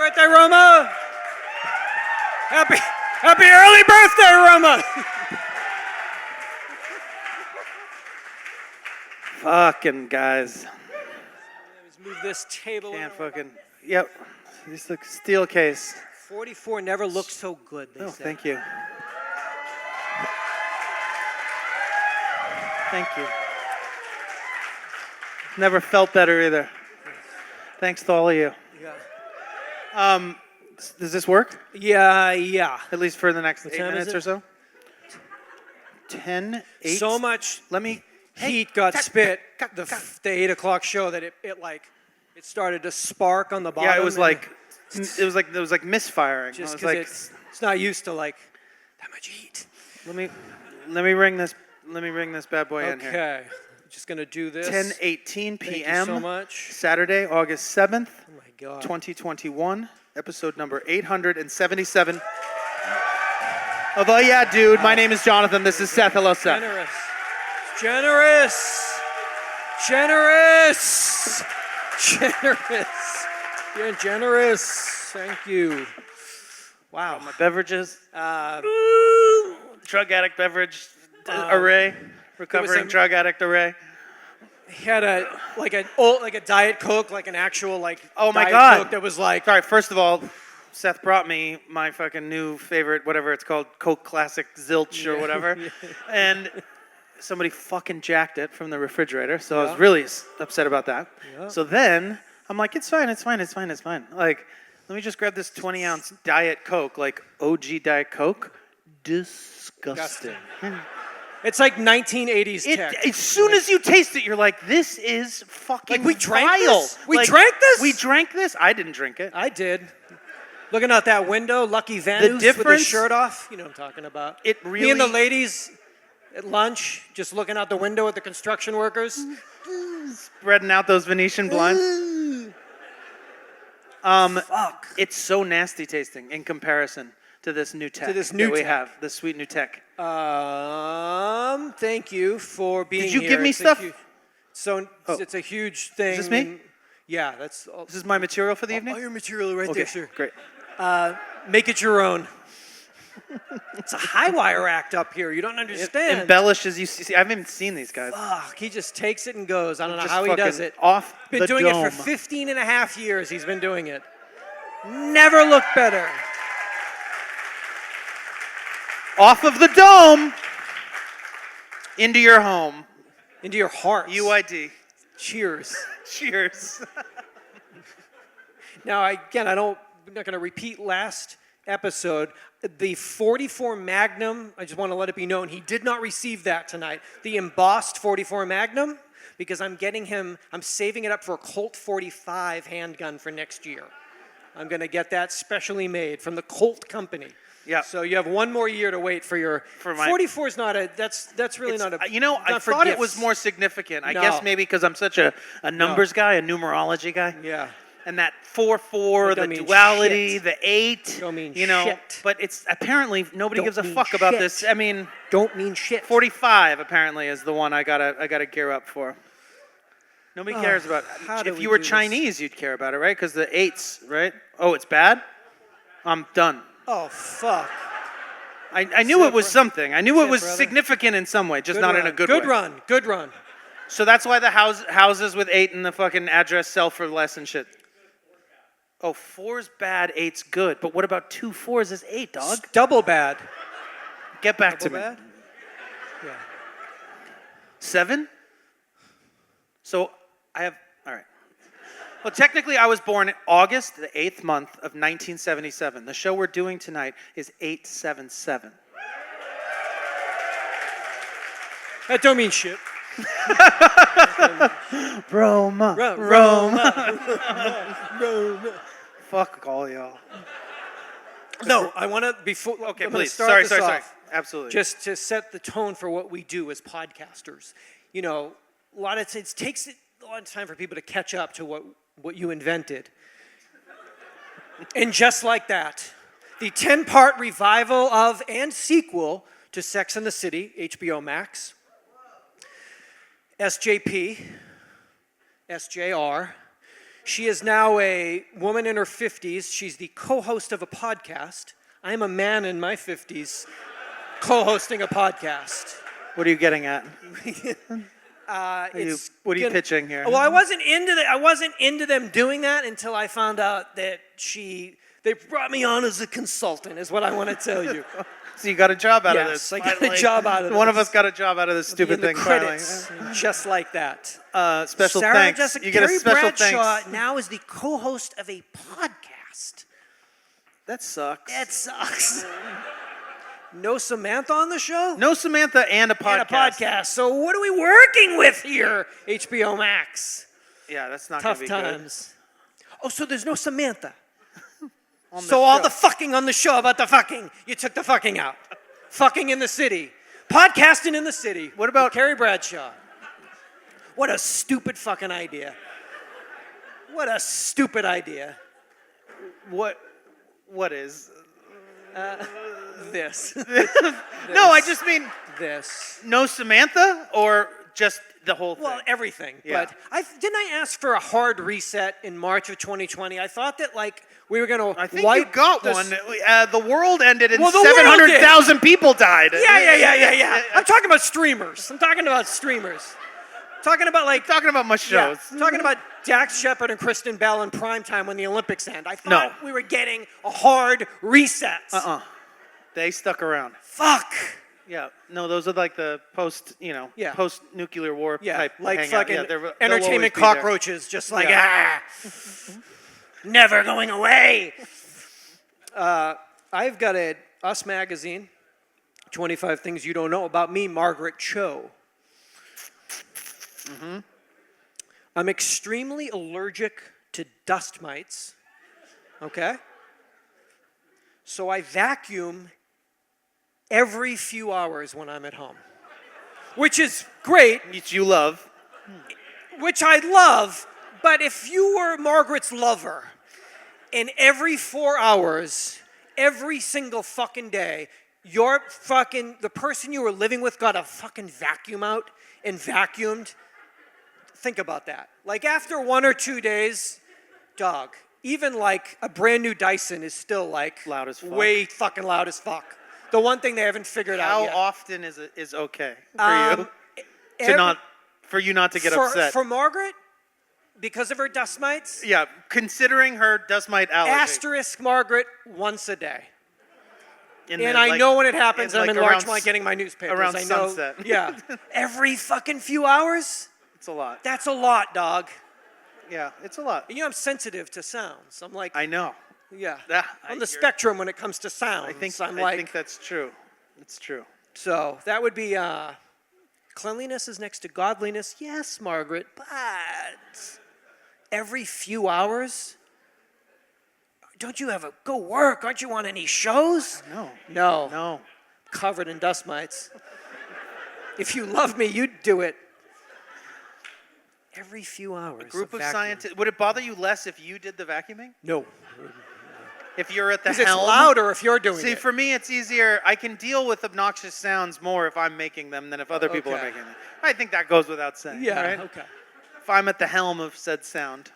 birthday, Roma! Happy early birthday, Roma! Fucking guys. Let's move this table. Can't fucking. Yep. Just the steel case. 44 never looked so good, they Oh, say. thank you. Thank you. Never felt better either. Thanks to all of you. Yeah. Does this work? Yeah. At least for the next What 8 time is minutes it? or so? 10, 8. So much Let me. heat got spit the 8 o'clock show that it started to spark on the bottom. Yeah, it was like misfiring. Just I was because it's not used to like that much heat. let me ring this. Let me ring this bad boy in here. Okay, just gonna do this. 10:18 p.m. Thank you so much. Saturday, August 7th, Oh my God. 2021, episode number 877 of Oh Yeah Dude. My name is Jonathan. This is Seth. Hello, Seth. Generous. You're generous. Thank you. Wow. My beverages. Drug addict beverage array. Recovering drug addict array. He had a Diet Coke, like an actual Oh my Diet God. Coke that was like. Sorry, first of all, Seth brought me my fucking new favorite, whatever it's called, Coke Classic Zilch or whatever. And somebody fucking jacked it from the refrigerator, so I was really upset about that. Yeah. So then I'm like, it's fine. Like, let me just grab this 20-ounce Diet Coke, like OG Diet Coke. Disgusting. It's like 1980s tech. As soon as you taste it, you're like, this is fucking Like, we drank vile. this? We drank this? We drank this? I didn't drink it. I did. Looking out that window, Lucky Vanus with his difference- shirt off. You know what I'm talking about. It Me and the really- ladies at lunch, just looking out the window at the construction workers. Spreading out those Venetian blinds. Fuck. It's so nasty tasting in comparison to this new tech that we have, the sweet new tech. Thank you for being Did you here. give me It's a stuff? It's a huge thing. Is this me? Yeah, that's all. This is my material for the evening? All your material right there, sir. Great. Make it your own. It's a high wire act up here. You don't understand. Embellish as you see. I haven't even seen these guys. Fuck, he just takes it and goes. I don't know Just how he does fucking it. Off Been the doing dome. it for 15 and a half years. He's been doing it. Never looked better. Off of the dome into your home. Into your heart. UID. Cheers. Cheers. Now, I'm not going to repeat last episode. The 44 Magnum, I just want to let it be known, he did not receive that tonight. The embossed 44 Magnum, because I'm saving it up for a Colt 45 handgun for next year. I'm going to get that specially made from the Colt company. Yeah. So you have one more year to wait for your. 44 is not a. That's really not a. You know, I thought it was more significant. I guess maybe because I'm such a numbers guy, a numerology guy. Yeah. And that 4-4, the duality, the 8. Don't mean shit. But it's apparently nobody gives a fuck about this. I mean, don't mean shit. 45 apparently is the one I gotta gear up for. Nobody cares about. If you were Chinese, you'd care about it, right? Because the 8s, right? Oh, it's bad. I'm done. Oh fuck. I knew it was something. I knew it was significant in some way, just not in a good way. Good run. So that's why the houses with 8 in the fucking address sell for less and shit. Oh, 4's bad, 8's good. But what about 2 4s is 8, dog? It's double bad. Get back to me. Bad? Yeah. 7? So I have, all right. Well, technically I was born August the 8th month of 1977. The show we're doing tonight is 877. That don't mean shit. Roma. Fuck all y'all. No, I want to before. Okay, I'm gonna please. start Sorry. this off, Absolutely. Just to set the tone for what we do as podcasters. You know, it takes a lot of time for people to catch up to what you invented. And just like that, the 10-part revival of and sequel to Sex and the City, HBO Max, SJP, SJR, She is now a woman in her 50s. She's the co-host of a podcast. I am a man in my 50s co-hosting a podcast. What are you getting at? What are you pitching here? Well, I wasn't into them doing that until I found out that they brought me on as a consultant, is what I want to tell you. So you got a job out of Yes, this. I got finally. a job out of this. One of us got a job out of this stupid In the thing. credits, Finally. just like that. Special Sarah thanks. Jessica You get a Carrie special Bradshaw thanks. now is the co-host of a podcast. That sucks. That sucks. No Samantha on the show? No Samantha and a podcast. And a podcast. So what are we working with here, HBO Max? Yeah, that's not Tough going to be times. Oh, so there's no Samantha. good. So all the fucking on the show about the fucking, you took the fucking out. Fucking in the city. Podcasting in the city. What about- with Carrie Bradshaw? What a stupid fucking idea. What a stupid idea. What is? This. No, I just mean This. no Samantha or just the whole thing? Well, everything. Yeah. But didn't I ask for a hard reset in March of 2020? I thought that we were gonna. I think you got one. The world ended and Well, the world 700,000 people died. Yeah. I'm talking about streamers. Talking about Talking about my shows. I'm talking about Dax Shepard and Kristen Bell in primetime when the Olympics end. I thought we were getting a hard reset. They stuck around. Fuck. Yeah. No, those are like the post-nuclear war type like hangout. fucking Yeah, they'll always entertainment be there. cockroaches, just like never going away. I've got a Us magazine, 25 Things You Don't Know About Me, Margaret Cho. Mm-hmm. I'm extremely allergic to dust mites. Okay? So I vacuum every few hours when I'm at home, which is great. Which you love. Which I love, but if you were Margaret's lover, and every 4 hours, every single fucking day, the person you were living with got a fucking vacuum out and vacuumed, think about that. Like after 1 or 2 days, dog, even like a brand new Dyson is still like loud as fuck. Way fucking loud as fuck. The one thing they haven't figured out yet. How often is okay for you for you not to get upset? For Margaret, because of her dust mites. Yeah, considering her dust mite allergy. Asterisk Margaret once a day. I know when it happens, I'm in Larchmont getting my newspapers. Around I know, sunset. Yeah. Every fucking few hours? It's a lot. That's a lot, dog. Yeah, it's a lot. And I'm sensitive to sounds. I'm like, I know. Yeah. On the you're- spectrum when it comes to sounds. I think that's true. It's true. So that would be cleanliness is next to godliness. Yes, Margaret, but every few hours? Don't you ever go work? Aren't you on any shows? No. Covered in dust mites. If you love me, you'd do it. Every few hours. A group of scientists. Would it bother you less if you did the vacuuming? No. If you're at the helm? Because it's louder if you're doing it. See, for me, it's easier. I can deal with obnoxious sounds more if I'm making them than if other people are making them. I think that goes without saying. Yeah, right? okay. If I'm at the helm of said sound.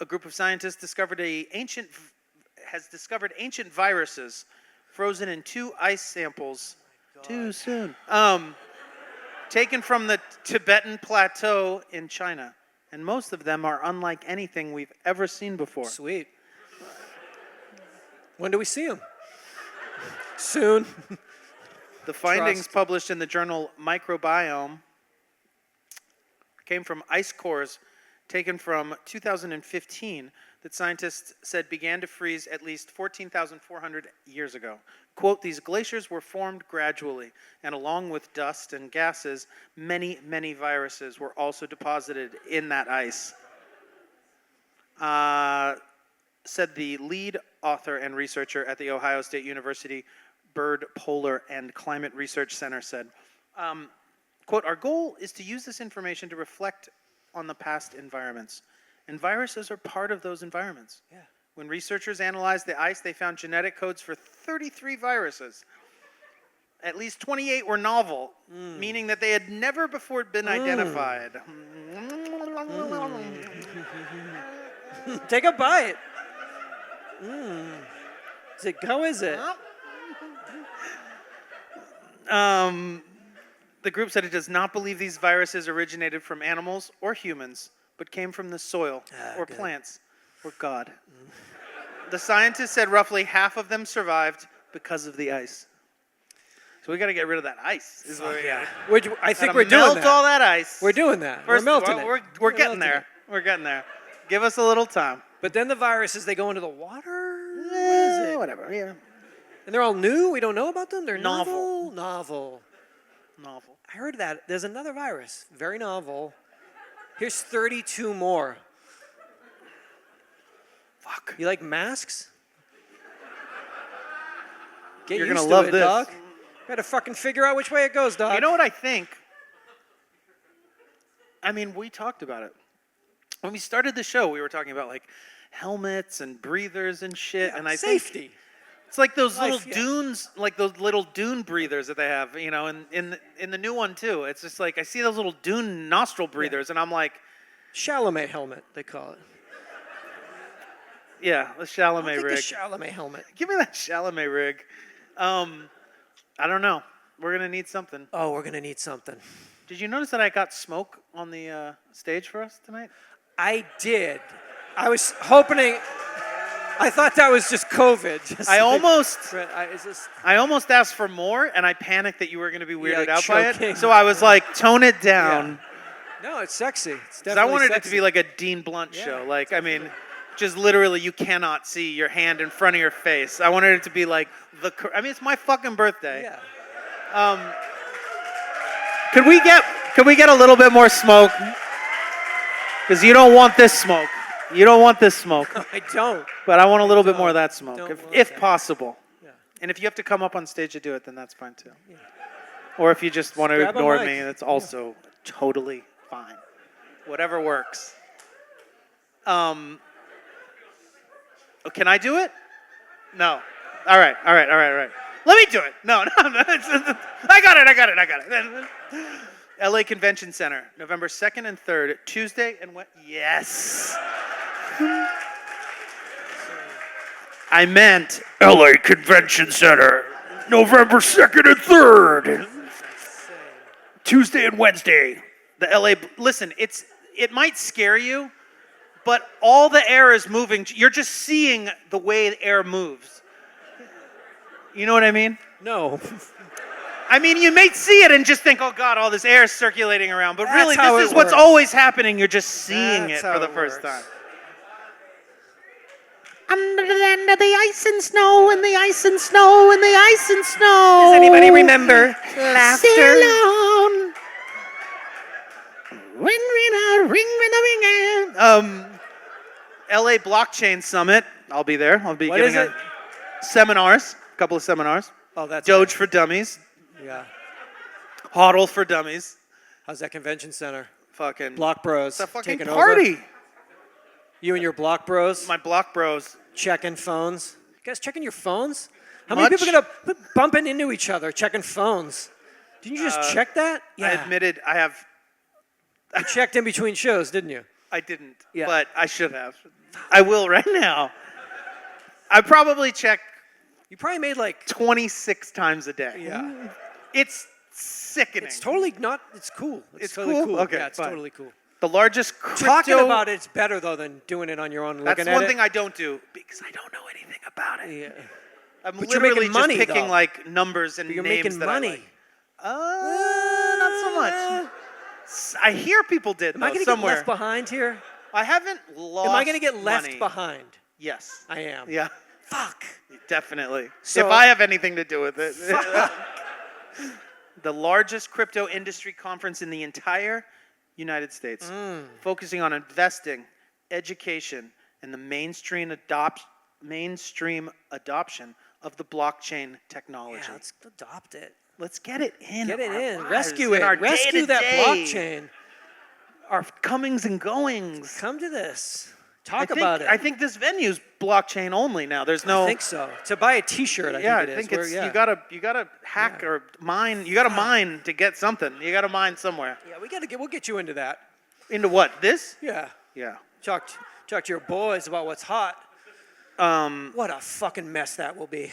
A group of scientists has discovered ancient viruses frozen in 2 ice samples. Too soon. Taken from the Tibetan Plateau in China. And most of them are unlike anything we've ever seen before. Sweet. When do we see them? Soon. The findings published in the journal Microbiome came from ice cores taken from 2015 that scientists said began to freeze at least 14,400 years ago. Quote, these glaciers were formed gradually, and along with dust and gases, many, many viruses were also deposited in that ice. Said the lead author and researcher at the Ohio State University Bird, Polar, and Climate Research Center said, quote, our goal is to use this information to reflect on the past environments. And viruses are part of those environments. Yeah. When researchers analyzed the ice, they found genetic codes for 33 viruses. At least 28 were novel, meaning that they had never before been identified. Take a bite. Is it go? Is it? The group said it does not believe these viruses originated from animals or humans, but came from the soil or good. plants or God. The scientists said roughly half of them survived because of the ice. So we got to get rid of that ice. Is what we Yeah. gotta- I think gotta we're doing melt that. all that ice. We're doing that. First, we're melting it. We're getting melting there. it. We're getting there. Give us a little time. But then the viruses, they go into the water? What is it? Whatever. Yeah. And they're all new? We don't know about them? They're Novel. Novel. Novel. I heard that. There's another virus. Very novel. Here's 32 more. Fuck. You like masks? Get You're used gonna to love it, this. dog. Gotta fucking figure out which way it goes, dog. You know what I think? I mean, we talked about it. When we started the show, we were talking about like helmets and breathers and shit. Yeah, and I safety. think it's like those Life, little yeah. dunes, like those little dune breathers that they have, you know, in the new one too. It's just like I see those little dune nostril breathers, and I'm like, Chalamet helmet, they call it. yeah, the I'll Chalamet take rig. the Chalamet helmet. Give me that Chalamet rig. I don't know. We're gonna need something. Oh, we're gonna need something. Did you notice that I got smoke on the stage for us tonight? I did. I was hoping. I thought that was just COVID. Just I almost is this, I almost asked for more, and I panicked that you were going to be weirded like out by choking. it. So I was like, tone it down. no, it's sexy. It's 'Cause definitely I wanted it sexy. to be like a Dean Blunt Yeah, show. Like, I mean, just literally you cannot see your hand in front of your face. I wanted it to be like I mean, it's my fucking birthday. Yeah. Could we get a little bit more smoke? Because you don't want this smoke. You don't want this smoke. I don't. But I want a little bit more of that smoke, Don't want if that. possible. Yeah. And if you have to come up on stage to do it, then that's fine too. Or if you just want to grab a ignore mic. me, that's also totally fine. Whatever works. Can I do it? No. All right. Let me do it. No. I got it. LA Convention Center, November 2nd and 3rd, Tuesday and Wednesday. Yes. I meant LA Convention Center, November 2nd and 3rd. Tuesday and Wednesday. The LA, listen, it might scare you, but all the air is moving. You're just seeing the way the air moves. You know what I mean? No. I mean, you may see it and just think, oh God, all this air is circulating around. But really, That's how this it is what's works. always happening. You're just seeing That's it how for the it first works. time. Under the land of the ice and snow, and the ice and snow, and the ice and snow. Does anybody remember laughter? Sail on. Ring out. LA Blockchain Summit. I'll be there. I'll be What giving is it? seminars, a couple of seminars. Oh, that's Doge for Dummies, Yeah. HODL for Dummies. How's that convention center? Fucking Block Bros. It's a fucking taking party. Over. You and your Block Bros My block bros. checking phones. You guys checking your phones? How many Much? people are gonna bumping into each other checking phones? Didn't you just check that? I admitted I have. You checked in between shows, didn't you? I didn't, Yeah. but I should have. I will right now. I probably check You probably made like 26 times a day. yeah. It's sickening. It's totally not. It's cool. It's totally cool? Okay, Yeah, it's fine. totally cool. The largest crypto. Talking about it's better though than doing it on your own. That's looking one at thing it. I don't do because I don't know anything about it. Yeah. I'm But you're literally making just money, picking though. like numbers and But you're names making that money. I like. Not so much. I hear people did Am though I gonna somewhere. get left behind here? I haven't lost. Am I gonna get left money. behind? Yes. I am. Yeah. Fuck. Definitely. So- if I have anything to do with it. The largest crypto industry conference in the entire United States, focusing on investing, education, and the mainstream adoption of the blockchain technology. Yeah, let's adopt it. Let's get it in. Get it our in. lives, Rescue in it. our Rescue that day-to-day, blockchain. Our comings and goings. Come to this. I Talk think, about it. I think this venue's blockchain only now. There's no. I think so. To buy a T-shirt, Yeah, I I think think it is. it's Where- you gotta hack or mine. You gotta mine to get something. You gotta mine somewhere. Yeah, we'll get you into that. Into what? This? Yeah. Yeah. Talk Talk to your boys about what's hot. What a fucking mess that will be.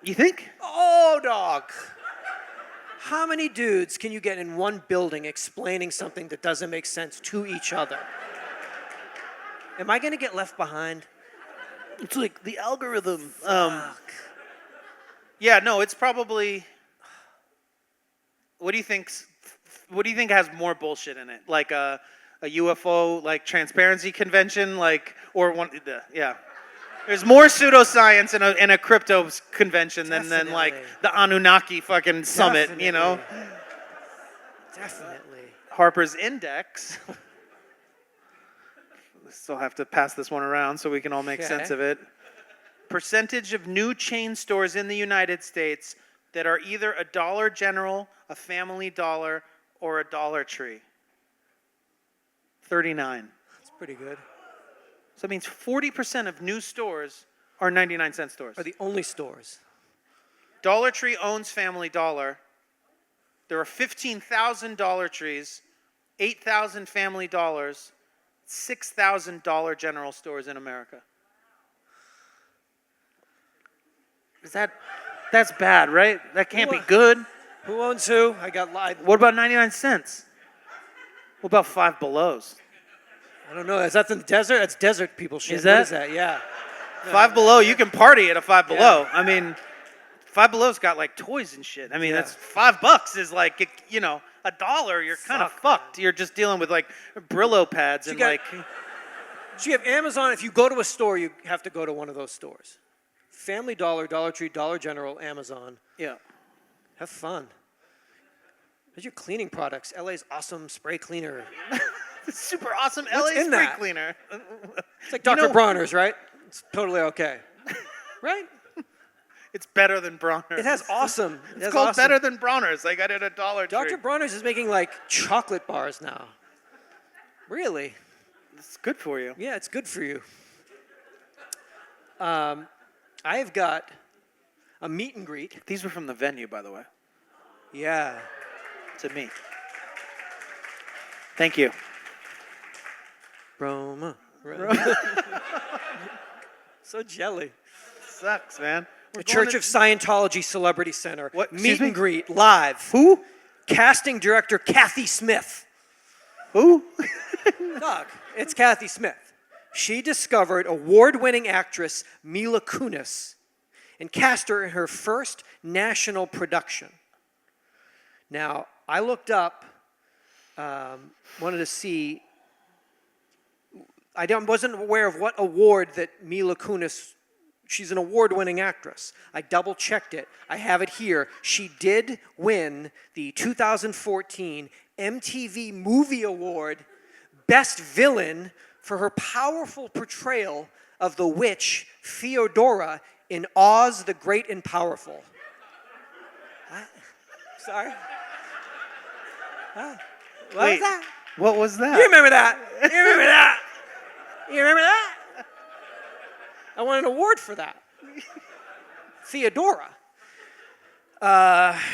You think? Oh, dog. How many dudes can you get in one building explaining something that doesn't make sense to each other? Am I going to get left behind? It's like the algorithm. Fuck. Yeah, no, it's probably. What do you think has more bullshit in it? Like a UFO like transparency convention, like or one? Yeah. There's more pseudoscience in a crypto convention than like the Anunnaki fucking summit, you know? Definitely. Harper's Index. Still have to pass this one around so we can all make sense of it. Percentage of new chain stores in the United States that are either a Dollar General, a Family Dollar, or a Dollar Tree. 39. That's pretty good. So that means 40% of new stores are 99-cent stores. Are the only stores. Dollar Tree owns Family Dollar. There are 15,000 Dollar Trees, 8,000 Family Dollars, 6,000 Dollar General stores in America. That's bad, right? That can't be good. Who owns who? I got live. What about 99 cents? What about Five Belows? I don't know. Is that the desert? That's desert people shit. Is that? What is that? Yeah. Five Below, you can party at a Five Below. I mean, Five Below's got like toys and shit. I mean, that's $5 is like, you know, $1. You're kind of fucked. You're just dealing with like Brillo pads and like. So you have Amazon. If you go to a store, you have to go to one of those stores. Family Dollar, Dollar Tree, Dollar General, Amazon. Yeah. Have fun. There's your cleaning products. LA's awesome spray cleaner. Super awesome What's LA in spray that? cleaner. It's like Dr. Bronner's, right? It's totally okay. Right? It's better than Bronner's. It has awesome. It's called better than Bronner's. I got it at Dollar Tree. Dr. Bronner's is making like chocolate bars now. Really? It's good for you. Yeah, it's good for you. I've got a meet and greet. These were from the venue, by the way. Yeah. To me. Thank you. Roma. So jelly. Sucks, man. The Church of Scientology Celebrity Center. What? Meet and greet live. Who? Casting director Kathy Smith. Who? Doug, it's Kathy Smith. She discovered award-winning actress Mila Kunis and cast her in her first national production. Now, I looked up, wanted to see, wasn't aware of what award that Mila Kunis, she's an award-winning actress. I double-checked it. I have it here. She did win the 2014 MTV Movie Award Best Villain for her powerful portrayal of the witch Theodora in Oz the Great and Powerful. What? Sorry? What was that? What was that? You remember that? You remember that? You remember that? I won an award for that. Theodora.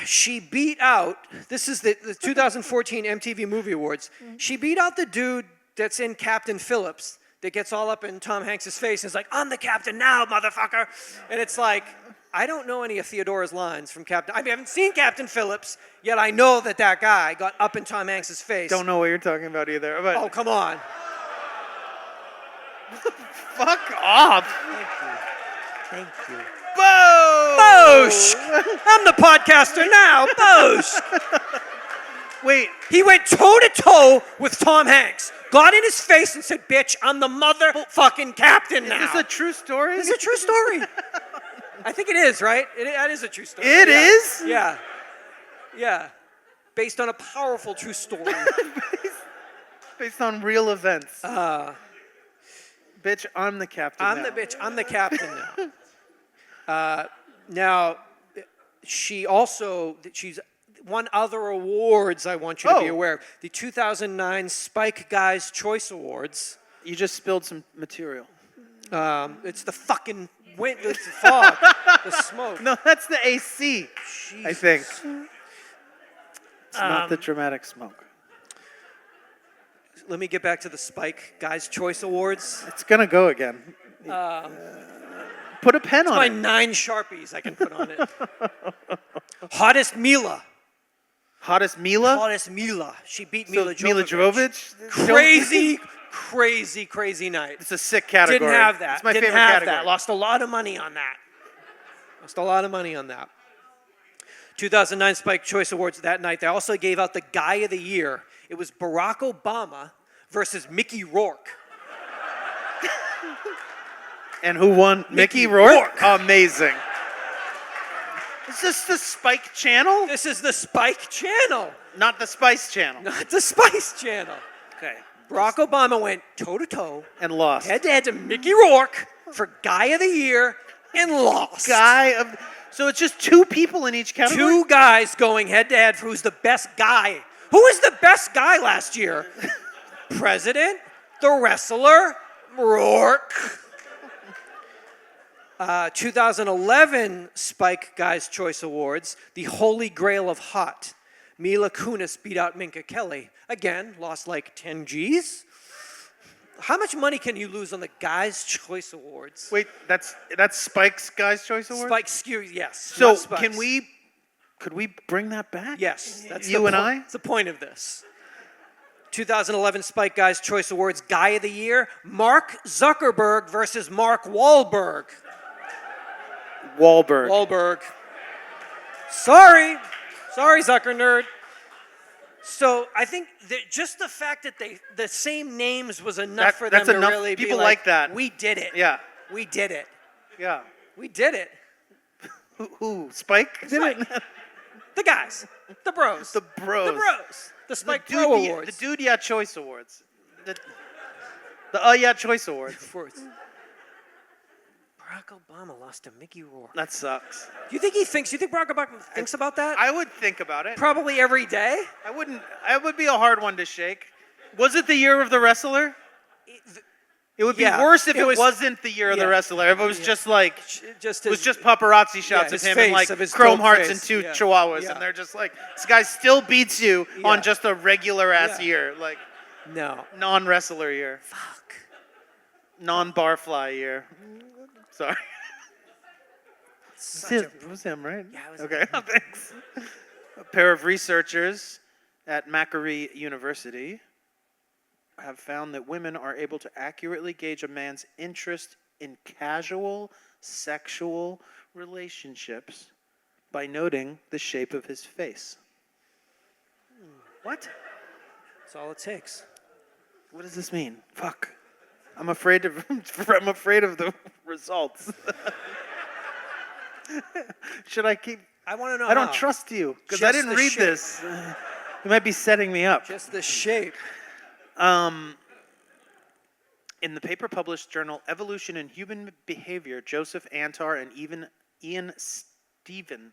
She beat out, this is the 2014 MTV Movie Awards. She beat out the dude that's in Captain Phillips that gets all up in Tom Hanks' face and is like, I'm the captain now, motherfucker. And it's like, I don't know any of Theodora's lines from Captain. I haven't seen Captain Phillips, yet I know that guy got up in Tom Hanks' face. Don't know what you're talking about either. But Oh, come on. fuck off. Thank you. Boosh! I'm the podcaster now. Boosh! Wait. He went toe-to-toe with Tom Hanks. Got in his face and said, bitch, I'm the motherfucking captain now. Is this a true story? It's a true story. I think it is, right? That is a true story. It is? Yeah. Yeah. Based on a powerful true story. Based on real events. Bitch, I'm the captain now. I'm the captain now. Now, she's won other awards I want you to be aware of. The 2009 Spike Guys Choice Awards. You just spilled some material. It's the fucking wind, it's the fog, the smoke. No, that's the AC, Jesus. I think. It's not the dramatic smoke. let me get back to the Spike Guys' Choice Awards. It's gonna go again. Put a pen on My it. 9 Sharpies I can put on it. Hottest Mila. Hottest Mila? Hottest Mila. She beat So Mila Jovovich. Mila Jovovich? Crazy night. It's a sick category. Didn't have that. It's my Didn't favorite have category. that. Lost a lot of money on that. 2009 Spike Choice Awards that night. They also gave out the Guy of the Year. It was Barack Obama versus Mickey Rourke. And who won? Mickey Rourke? Amazing. Is this the Spike Channel? This is the Spike Channel, Not the Spice Channel. not the Spice Channel. Okay. Barack Obama went toe-to-toe, And lost. head-to-head to Mickey Rourke for Guy of the Year and lost. So it's just 2 people in each category? 2 guys going head-to-head for who's the best guy. Who was the best guy last year? President, the wrestler, Rourke. 2011 Spike Guys' Choice Awards, the Holy Grail of Hot. Mila Kunis beat out Minka Kelly. Again, lost like 10 G's. How much money can you lose on the Guys' Choice Awards? Wait, that's Spike's Guys' Choice Award? Spike skew, yes. So not Spike's. could we bring that back? Yes, that's You the and point. I? That's the point of this. 2011 Spike Guys' Choice Awards Guy of the Year, Mark Zuckerberg versus Mark Wahlberg. Wahlberg. Sorry, Zucker Nerd. So I think that just the fact that the same names was enough for them that's to enough. really be People like like that. We did it. Yeah. We did it. Yeah. We did it. Who? Spike? Did it? The guys. The bros. The bros. The bros. The Spike the Pro dude, Awards. The Dude Yeah Choice Awards. The Yeah Choice Awards. Barack Obama lost to Mickey Rourke. That sucks. Do you think Barack Obama thinks about that? I would think about it. Probably every day. I wouldn't. It would be a hard one to shake. Was it the year of the wrestler? It would be worse if it wasn't the year of the wrestler. If it was just like, just it was just paparazzi shots of his him face, and like of his chrome dope hearts face. and 2 Yeah. chihuahuas, Yeah. and they're just like, this guy still beats you on just a regular ass Yeah. year, like No. non-wrestler year, Fuck. non-barfly year. Sorry. Such It was him, right? Yeah, it was okay. Thanks. A pair of researchers at Macquarie University have found that women are able to accurately gauge a man's interest in casual sexual relationships by noting the shape of his face. What? That's all it takes. What does this mean? Fuck. I'm afraid of the results. Should I keep? I want to know I don't how. trust you because I Just didn't the read shape. this. You might be setting me up. Just the shape. In the paper published journal Evolution in Human Behavior, Joseph Antar and Ian Steffen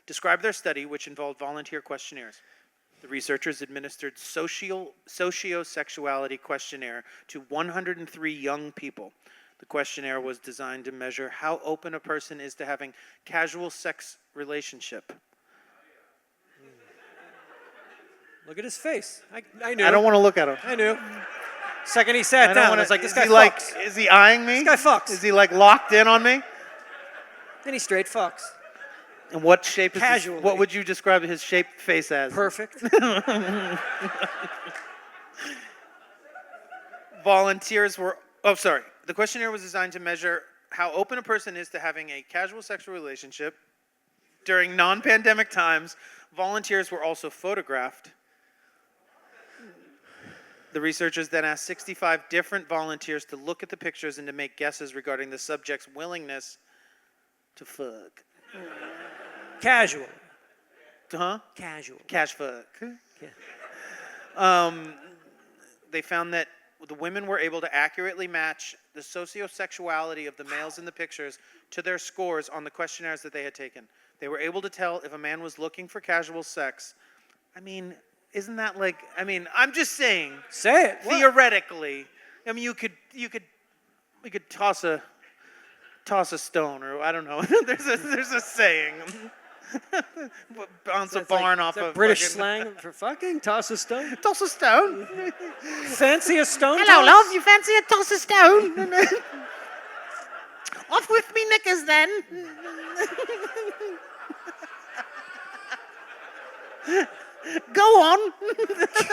described their study, which involved volunteer questionnaires. The researchers administered sociosexuality questionnaire to 103 young people. The questionnaire was designed to measure how open a person is to having casual sex relationship. Look at his face. I knew. I don't want to look at him. I knew. Second he sat down, I was like, this guy like, fucks. is he eyeing me? This guy fucks. Is he like locked in on me? Then he straight fucks. And what shape is Casually. what would you describe his shaped face as? Perfect. Volunteers were, the questionnaire was designed to measure how open a person is to having a casual sexual relationship. During non-pandemic times, volunteers were also photographed. The researchers then asked 65 different volunteers to look at the pictures and to make guesses regarding the subject's willingness to fuck. Casual. Huh? Casual. Cash fuck. Yeah. They found that the women were able to accurately match the sociosexuality of the males in the pictures to their scores on the questionnaires that they had taken. They were able to tell if a man was looking for casual sex. I mean, isn't that like, I'm just saying. Say it. What? Theoretically, you could toss a stone, or I don't know. there's a saying. Bounce a That's barn like, off is that of British fucking- slang for fucking toss a stone. Toss a stone. Fancy a stone Hello, toss? love. You fancy a toss a stone? Off with me knickers, then. Go on.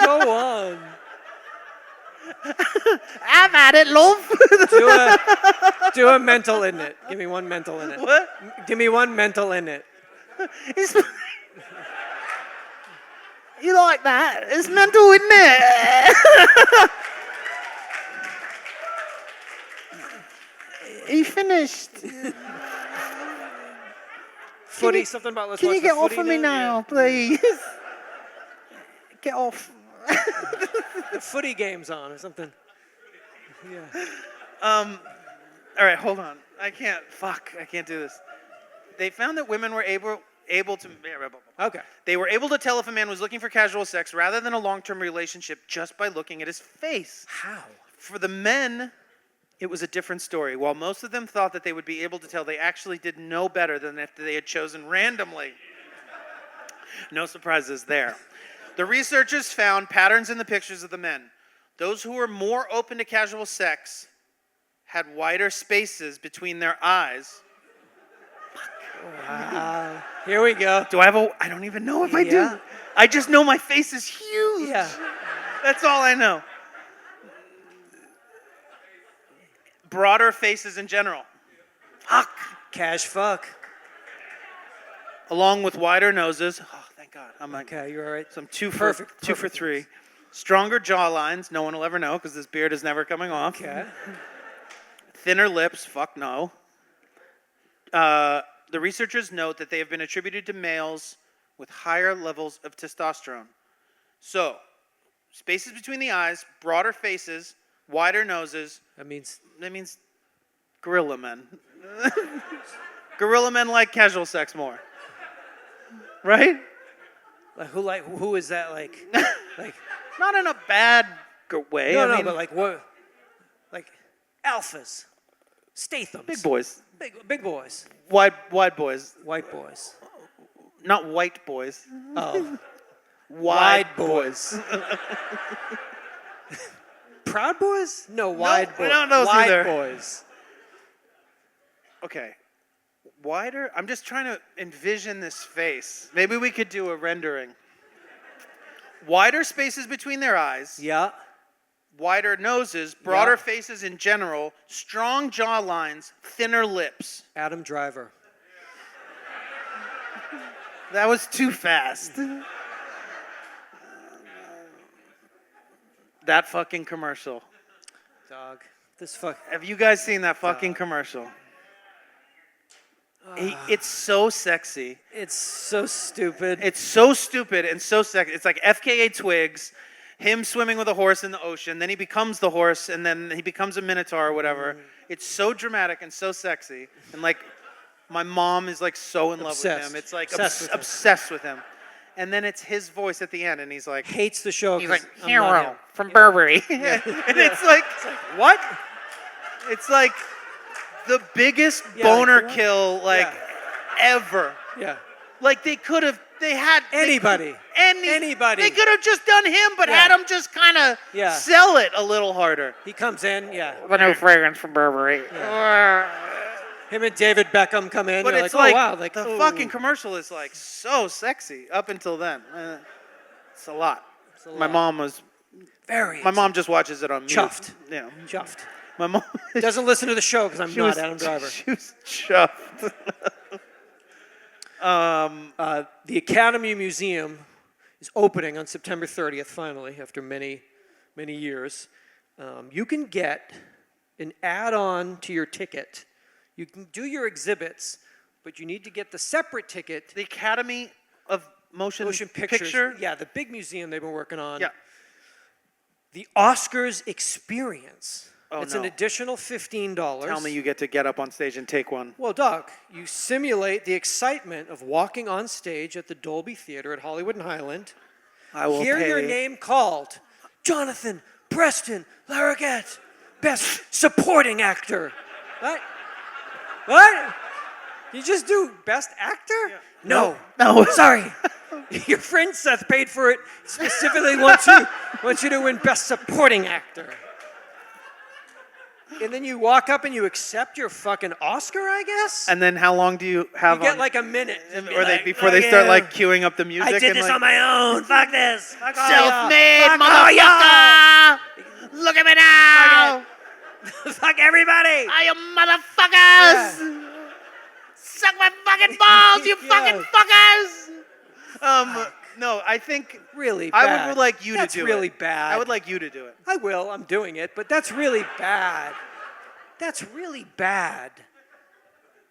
Go on. Have at it, love. Do a mental in it. Give me one mental in it. What? Give me one mental in it. It's, you like that? It's mental, isn't it? He finished. Footy, something about let's Can watch you the get off footy of me now, please? Get off. The footy game's on or something. Yeah. All right, hold on. I can't do this. They found that women were able to. Okay. They were able to tell if a man was looking for casual sex rather than a long-term relationship just by looking at his face. How? For the men, it was a different story. While most of them thought that they would be able to tell, they actually did no better than if they had chosen randomly. No surprises there. The researchers found patterns in the pictures of the men. Those who were more open to casual sex had wider spaces between their eyes. Wow. Here we go. I don't even know if I do. I just know my face is huge. Yeah. That's all I know. Broader faces in general. Fuck. Cash fuck. Along with wider noses. Oh, thank God. I'm like, Okay, you're all right. so I'm two for Perfect. three. Stronger jawlines. No one will ever know because this beard is never coming off. Okay. Thinner lips. Fuck no. The researchers note that they have been attributed to males with higher levels of testosterone. So, spaces between the eyes, broader faces, wider noses. That means Gorilla men. Gorilla men like casual sex more. Right? who is that like? Like Not in a bad way. no, I no, mean, but like what? Like alphas, Stathams, big boys. big boys, Wide boys. white boys. Not white boys. Oh, Wide boys. Proud Boys? No, Wide Boys. we don't know Wide either. Boys. Okay. Wider? I'm just trying to envision this face. Maybe we could do a rendering. Wider spaces between their eyes. Yeah. Wider noses. Broader Yeah. faces in general. Strong jaw lines. Thinner lips. Adam Driver. That was too fast. That fucking commercial. Dog. This fuck. Have you guys seen that fucking commercial? It's so sexy. It's so stupid. It's so stupid and so sexy. It's like FKA Twigs, him swimming with a horse in the ocean. Then he becomes the horse, and then he becomes a minotaur or whatever. It's so dramatic and so sexy. And like, my mom is like so in love with Obsessed. him. It's like Obsessed with him. him. And then it's his voice at the end, and he's like, Hates the show. he's 'cause like I'm not hero him. from Burberry. And it's like, What? it's like the biggest Yeah, boner like, kill Yeah. ever. Yeah. Like they had Anybody. Anybody. They could have just done him, but Yeah. had him just kind of Yeah. sell it a little harder. He comes in. Yeah. The new fragrance from Burberry. Him and David Beckham come in. But You're it's like, like, oh wow, like the ooh. fucking commercial is like so sexy up until then. It's a lot. a My lot. mom was. Very. My mom just watches it on mute. Chuffed. Yeah. Chuffed. My mom. Doesn't listen to the show because I'm she not was, Adam Driver. She was chuffed. The Academy Museum is opening on September 30th, finally, after many, many years. You can get an add-on to your ticket. You can do your exhibits, but you need to get the separate ticket. The Academy of Motion Pictures. Picture. Yeah, the big museum they've been working on. Yeah. The Oscars Experience. Oh, it's no. an additional $15. Tell me you get to get up on stage and take one. Well, Doug, you simulate the excitement of walking on stage at the Dolby Theater at Hollywood and Highland. I will Hear pay. your name called. Jonathan Preston Larroquette, Best Supporting Actor. What? What? You just do best actor? Yeah. No. No. Sorry. Your friend Seth paid for it. Specifically wants you to win best supporting actor. And then you walk up and you accept your fucking Oscar, I guess? And then how long do you have You get on? like a minute. Or before they start like queuing up the music. I did and, this like, on my own. Fuck this. Fuck all Self-made y'all. Fuck all motherfucker! Look at me now! y'all. Fuck everybody. Are you motherfuckers? Suck my fucking balls, you fucking fuckers! No, I think Really bad. I would like you That's to do really it. bad. I would like you to do it. I will. I'm doing it, but that's really bad. That's really bad.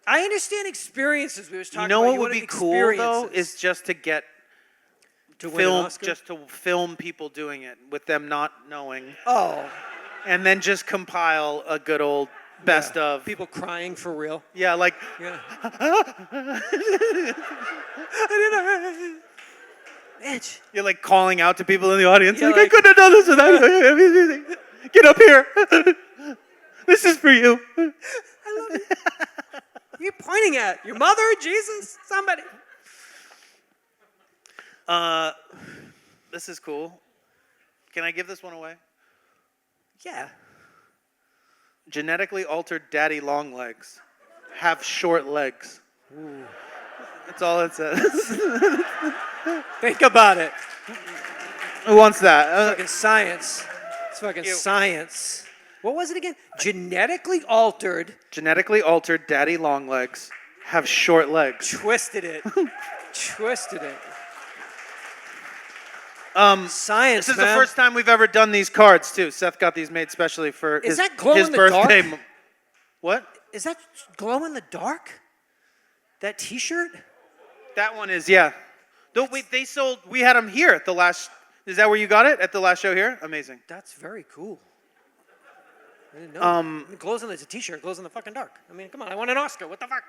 I understand experiences. We was talking You know about. what would be cool though is just to get to win an Oscar? just to film people doing it with them not knowing, Oh, and then just compile a good old best yeah. of. People crying for real. Yeah, like Yeah. Bitch. you're like calling out to people in the audience. Yeah, Like, I like- couldn't have done this without you. Get up here. This is for you. I love it. Who are you pointing at? Your mother? Jesus? Somebody? This is cool. Can I give this one away? Yeah. Genetically altered daddy long legs have short legs. Ooh. That's all it says. Think about it. Who wants that? Fucking science. It's fucking You. science. What was it again? Genetically altered. Genetically altered daddy long legs have short legs. Twisted it. Twisted it. Science, This is man. the first time we've ever done these cards too. Seth got these made specially for Is his, that glow his in the birthday. dark? What? Is that glow in the dark? That T-shirt? That one is, yeah. Though they sold. We had them here at the last. Is that where you got it at the last show here? Amazing. That's very cool. I didn't know. It glows in the T-shirt. Glows in the fucking dark. I mean, come on. I won an Oscar. What the fuck?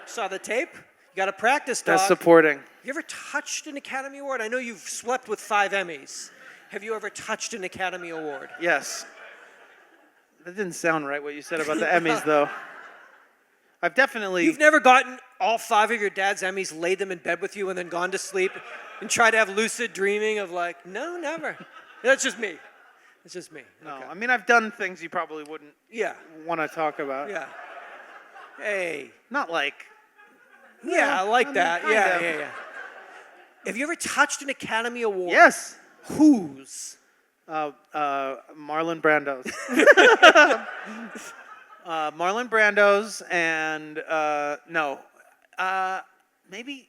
Saw the tape. You got to practice, dog. That's supporting. You ever touched an Academy Award? I know you've slept with 5 Emmys. Have you ever touched an Academy Award? Yes. That didn't sound right what you said about the Emmys though. I've definitely. You've never gotten all 5 of your dad's Emmys, laid them in bed with you, and then gone to sleep and tried to have lucid dreaming of like, no, never. That's just me. It's just me. No, Okay. I mean I've done things you probably wouldn't Yeah. want to talk about. Yeah. Hey. Not like. Yeah, I like that. kind Yeah, of. yeah, yeah. Have you ever touched an Academy Award? Yes. Whose? Marlon Brando's. Marlon Brando's and no, maybe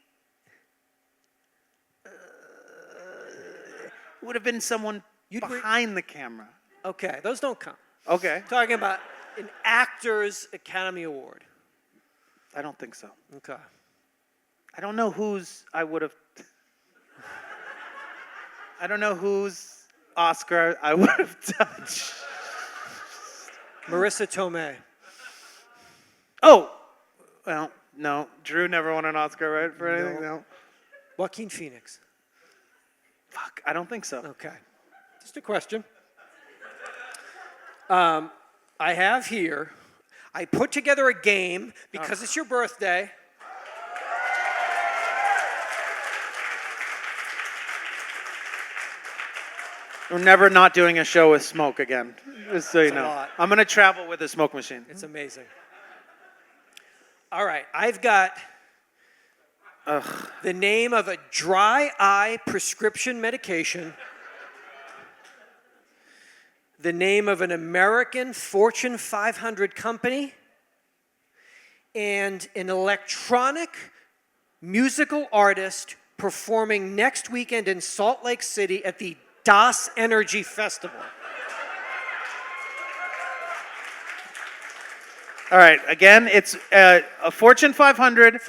would have been someone behind the camera. Okay, those don't count. Okay. Talking about an actor's Academy Award. I don't think so. Okay. I don't know whose I would have. I don't know whose Oscar I would have touched. Marissa Tomei. Oh, well, no. Drew never won an Oscar, right, for anything? No. Joaquin Phoenix. Fuck, I don't think so. Okay. Just a question. I have here, I put together a game because it's your birthday. We're never not doing a show with smoke again, just so you a know. lot. I'm going to travel with a smoke machine. It's amazing. All right, I've got the name of a dry eye prescription medication, the name of an American Fortune 500 company, and an electronic musical artist performing next weekend in Salt Lake City at the Das Energy Festival. All right, again, it's a Fortune 500,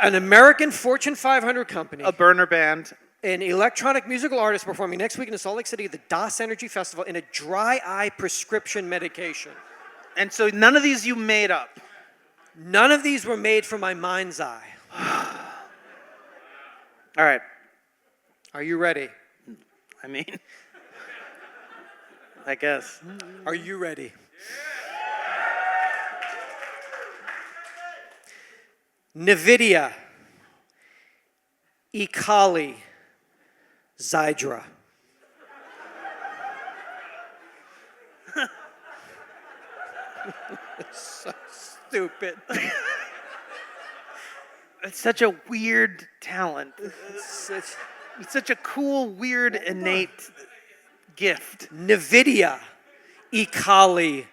An American Fortune 500 company. a burner band. An electronic musical artist performing next week in Salt Lake City at the Das Energy Festival in a dry eye prescription medication. And so none of these you made up. None of these were made from my mind's eye. All right. Are you ready? I mean, I guess. Are you ready? NVIDIA, Ekali, Zydra. So stupid. It's such a weird talent. It's It's such a cool, weird, innate gift. NVIDIA, Ekali,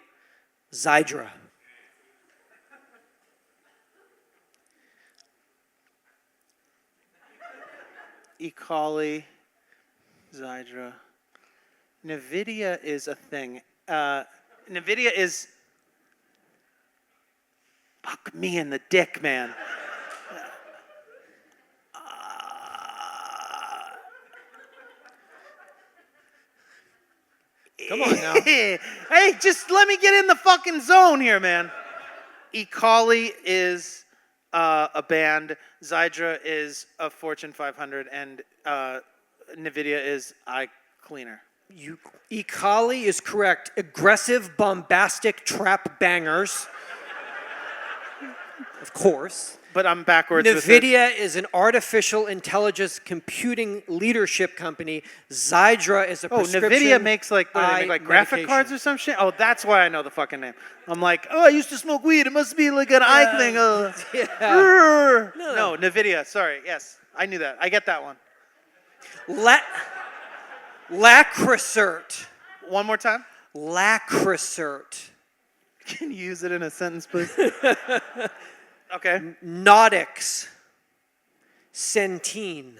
Zydra. Ekali, Zydra. NVIDIA is a thing. NVIDIA is... Fuck me in the dick, man. Come on now. Hey, just let me get in the fucking zone here, man. Ekali is a band. Zydra is a Fortune 500, and NVIDIA is eye cleaner. Ekali is correct. Aggressive, bombastic trap bangers. Of course. But I'm backwards with it. NVIDIA is an artificial intelligence computing leadership company. Zydra is a prescription NVIDIA makes what do they eye make, like graphic medication. cards or some shit? Oh, that's why I know the fucking name. I'm like, I used to smoke weed. It must be like an eye thing. Yeah. No, NVIDIA. Sorry. Yes, I knew that. I get that one. Lacrocert. One more time. Lacrocert. Can you use it in a sentence, please? Okay. Nautics. Centene.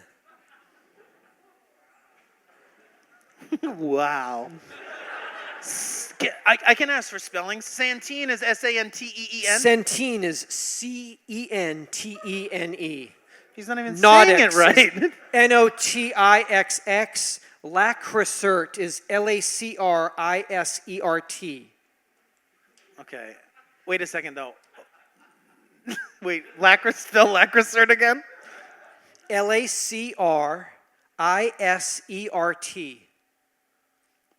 Wow. I can ask for spellings. Santene is S-A-N-T-E-E-N. Centene is C-E-N-T-E-N-E. He's not even Nautics saying it right. N-O-T-I-X-X. Lacrocert is L-A-C-R-I-S-E-R-T. Okay. Wait a second, though. Wait, spell lacrocert again? L-A-C-R-I-S-E-R-T.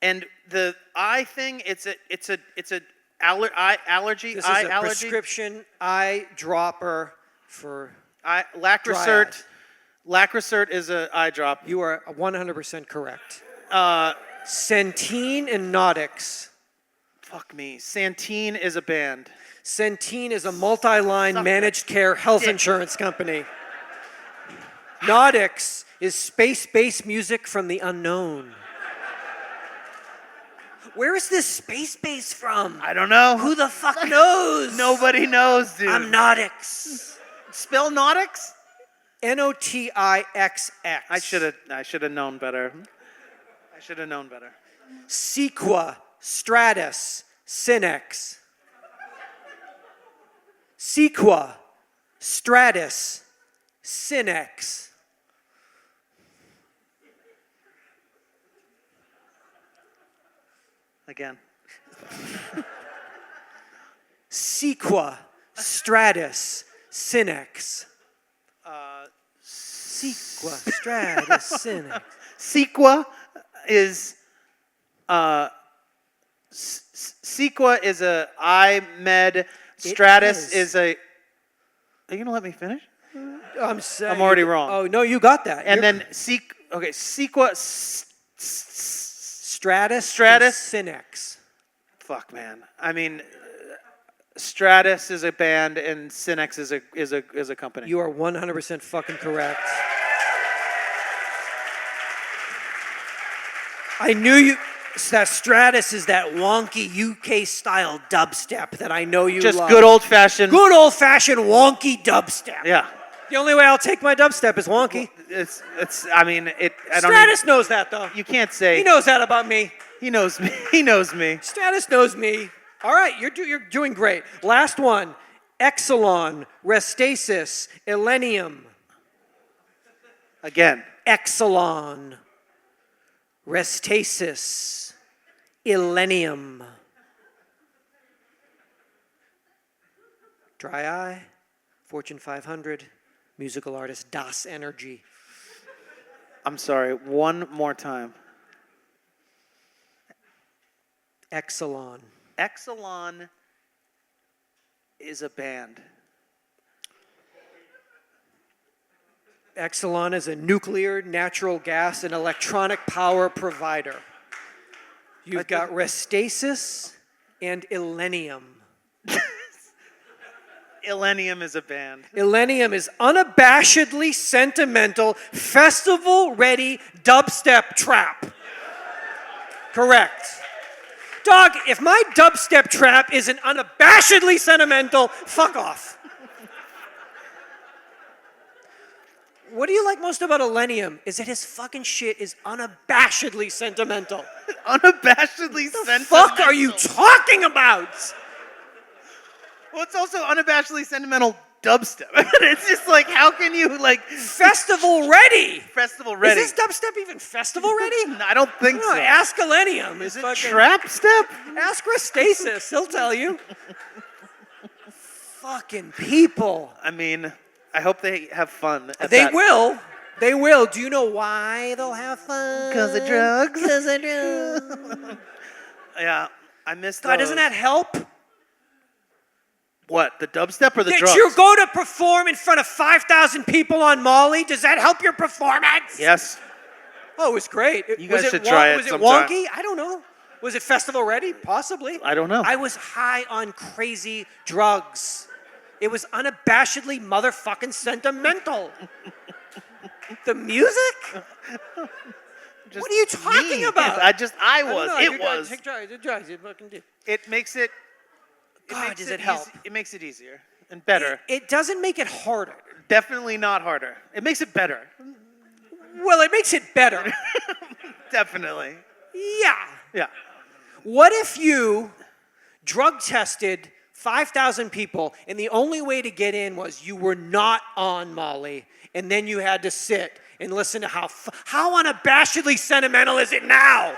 And the eye thing, it's a allergy. This eye is a allergy. prescription eye dropper for Lacrocert. Dryad. Lacrocert is an eye drop. You are 100% correct. Centene and Nautics. Fuck me. Santene is a band. Centene is a multi-line Suck managed care health dick. insurance company. Nautics is space-based music from the unknown. Where is this space base from? I don't know. Who the fuck knows? Nobody knows, dude. I'm Nautics. Spell Nautics? N-O-T-I-X-X. I should have known better. I should have known better. Sequa, Stratus, Synex. Sequa, Stratus, Synex. Again. Sequa, Stratus, Synex. Sequa, Stratus, Synex. Sequa is Sequa is a iMed. Stratus is a. Are you gonna let me finish? I'm saying. I'm already wrong. Oh no, you got that. And You're- then Sequa. Stratus, Stratus. and Synex. Fuck, man. I mean, Stratus is a band and Synex is a company. You are 100% fucking correct. I knew you. That Stratus is that wonky UK style dubstep that I know you Just love. good old fashioned. Good old fashioned wonky dubstep. Yeah. The only way I'll take my dubstep is wonky. It's. I mean, it. I don't. Stratus knows that though. You can't say. He knows that about me. He knows me. He knows me. Stratus knows me. All right, you're doing great. Last one. Exelon, Restasis, Elenium. Again. Exelon, Restasis, Elenium. Dry Eye, Fortune 500, musical artist Das Energy. I'm sorry. One more time. Exelon. Exelon is a band. Exelon is a nuclear, natural gas, and electronic power provider. You've got Restasis and Illenium. Illenium is a band. Illenium is unabashedly sentimental, festival-ready dubstep trap. Correct. Dog, if my dubstep trap isn't unabashedly sentimental, fuck off. What do you like most about Illenium is that his fucking shit is unabashedly sentimental. Unabashedly What the sentimental. fuck are you talking about? Well, it's also unabashedly sentimental dubstep. It's just like, how can you like Festival ready. festival ready? Is this dubstep even festival ready? No, I don't think No, so. ask Illenium. Is it fucking- trap step? Ask Restasis. He'll tell you. Fucking people. I mean, I hope they have fun. They will. They will. Do you know why they'll have fun? 'Cause of drugs. Because of drugs. Yeah, I missed God, doesn't that help? What, the dubstep or the Did drugs? you go to perform in front of 5,000 people on Molly? Does that help your performance? Yes. Oh, it was great. You guys was should try it Was it sometime. wonky? I don't know. Was it festival ready? Possibly. I don't know. I was high on crazy drugs. It was unabashedly motherfucking sentimental. The music? Just What are you talking me. about? I don't was. know. It Take was. drugs. Take drugs. You fucking do. It makes it. God, makes does it help? It makes it easier and better. It doesn't make it harder. Definitely not harder. It makes it better. Well, it makes it better. Definitely. Yeah. Yeah. What if you drug tested 5,000 people and the only way to get in was you were not on Molly and then you had to sit and listen to how unabashedly sentimental is it now?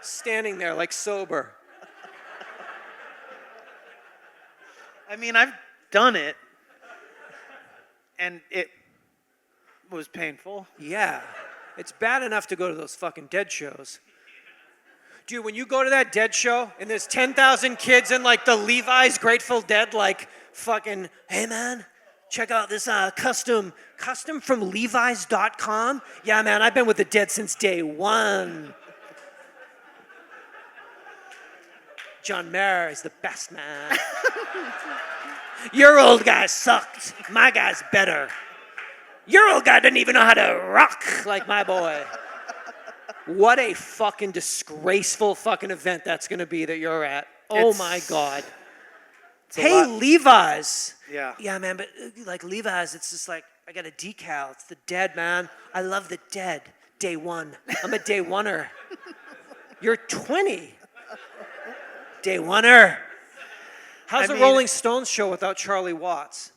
Standing there like sober. I mean, I've done it, and it was painful. Yeah. It's bad enough to go to those fucking Dead shows. Dude, when you go to that Dead show and there's 10,000 kids in like the Levi's Grateful Dead, like fucking, hey man, check out this custom from Levi's.com. Yeah, man, I've been with the Dead since day one. John Mayer is the best man. Your old guy sucked. My guy's better. Your old guy didn't even know how to rock like my boy. What a fucking disgraceful fucking event that's going to be that you're at. Oh my God. Hey, Levi's. Yeah. Yeah, man, but like Levi's, it's just like, I got a decal. It's the Dead, man. I love the Dead. Day one. I'm a day oneer. You're 20. Day oneer. How's the Rolling Stones show without Charlie Watts?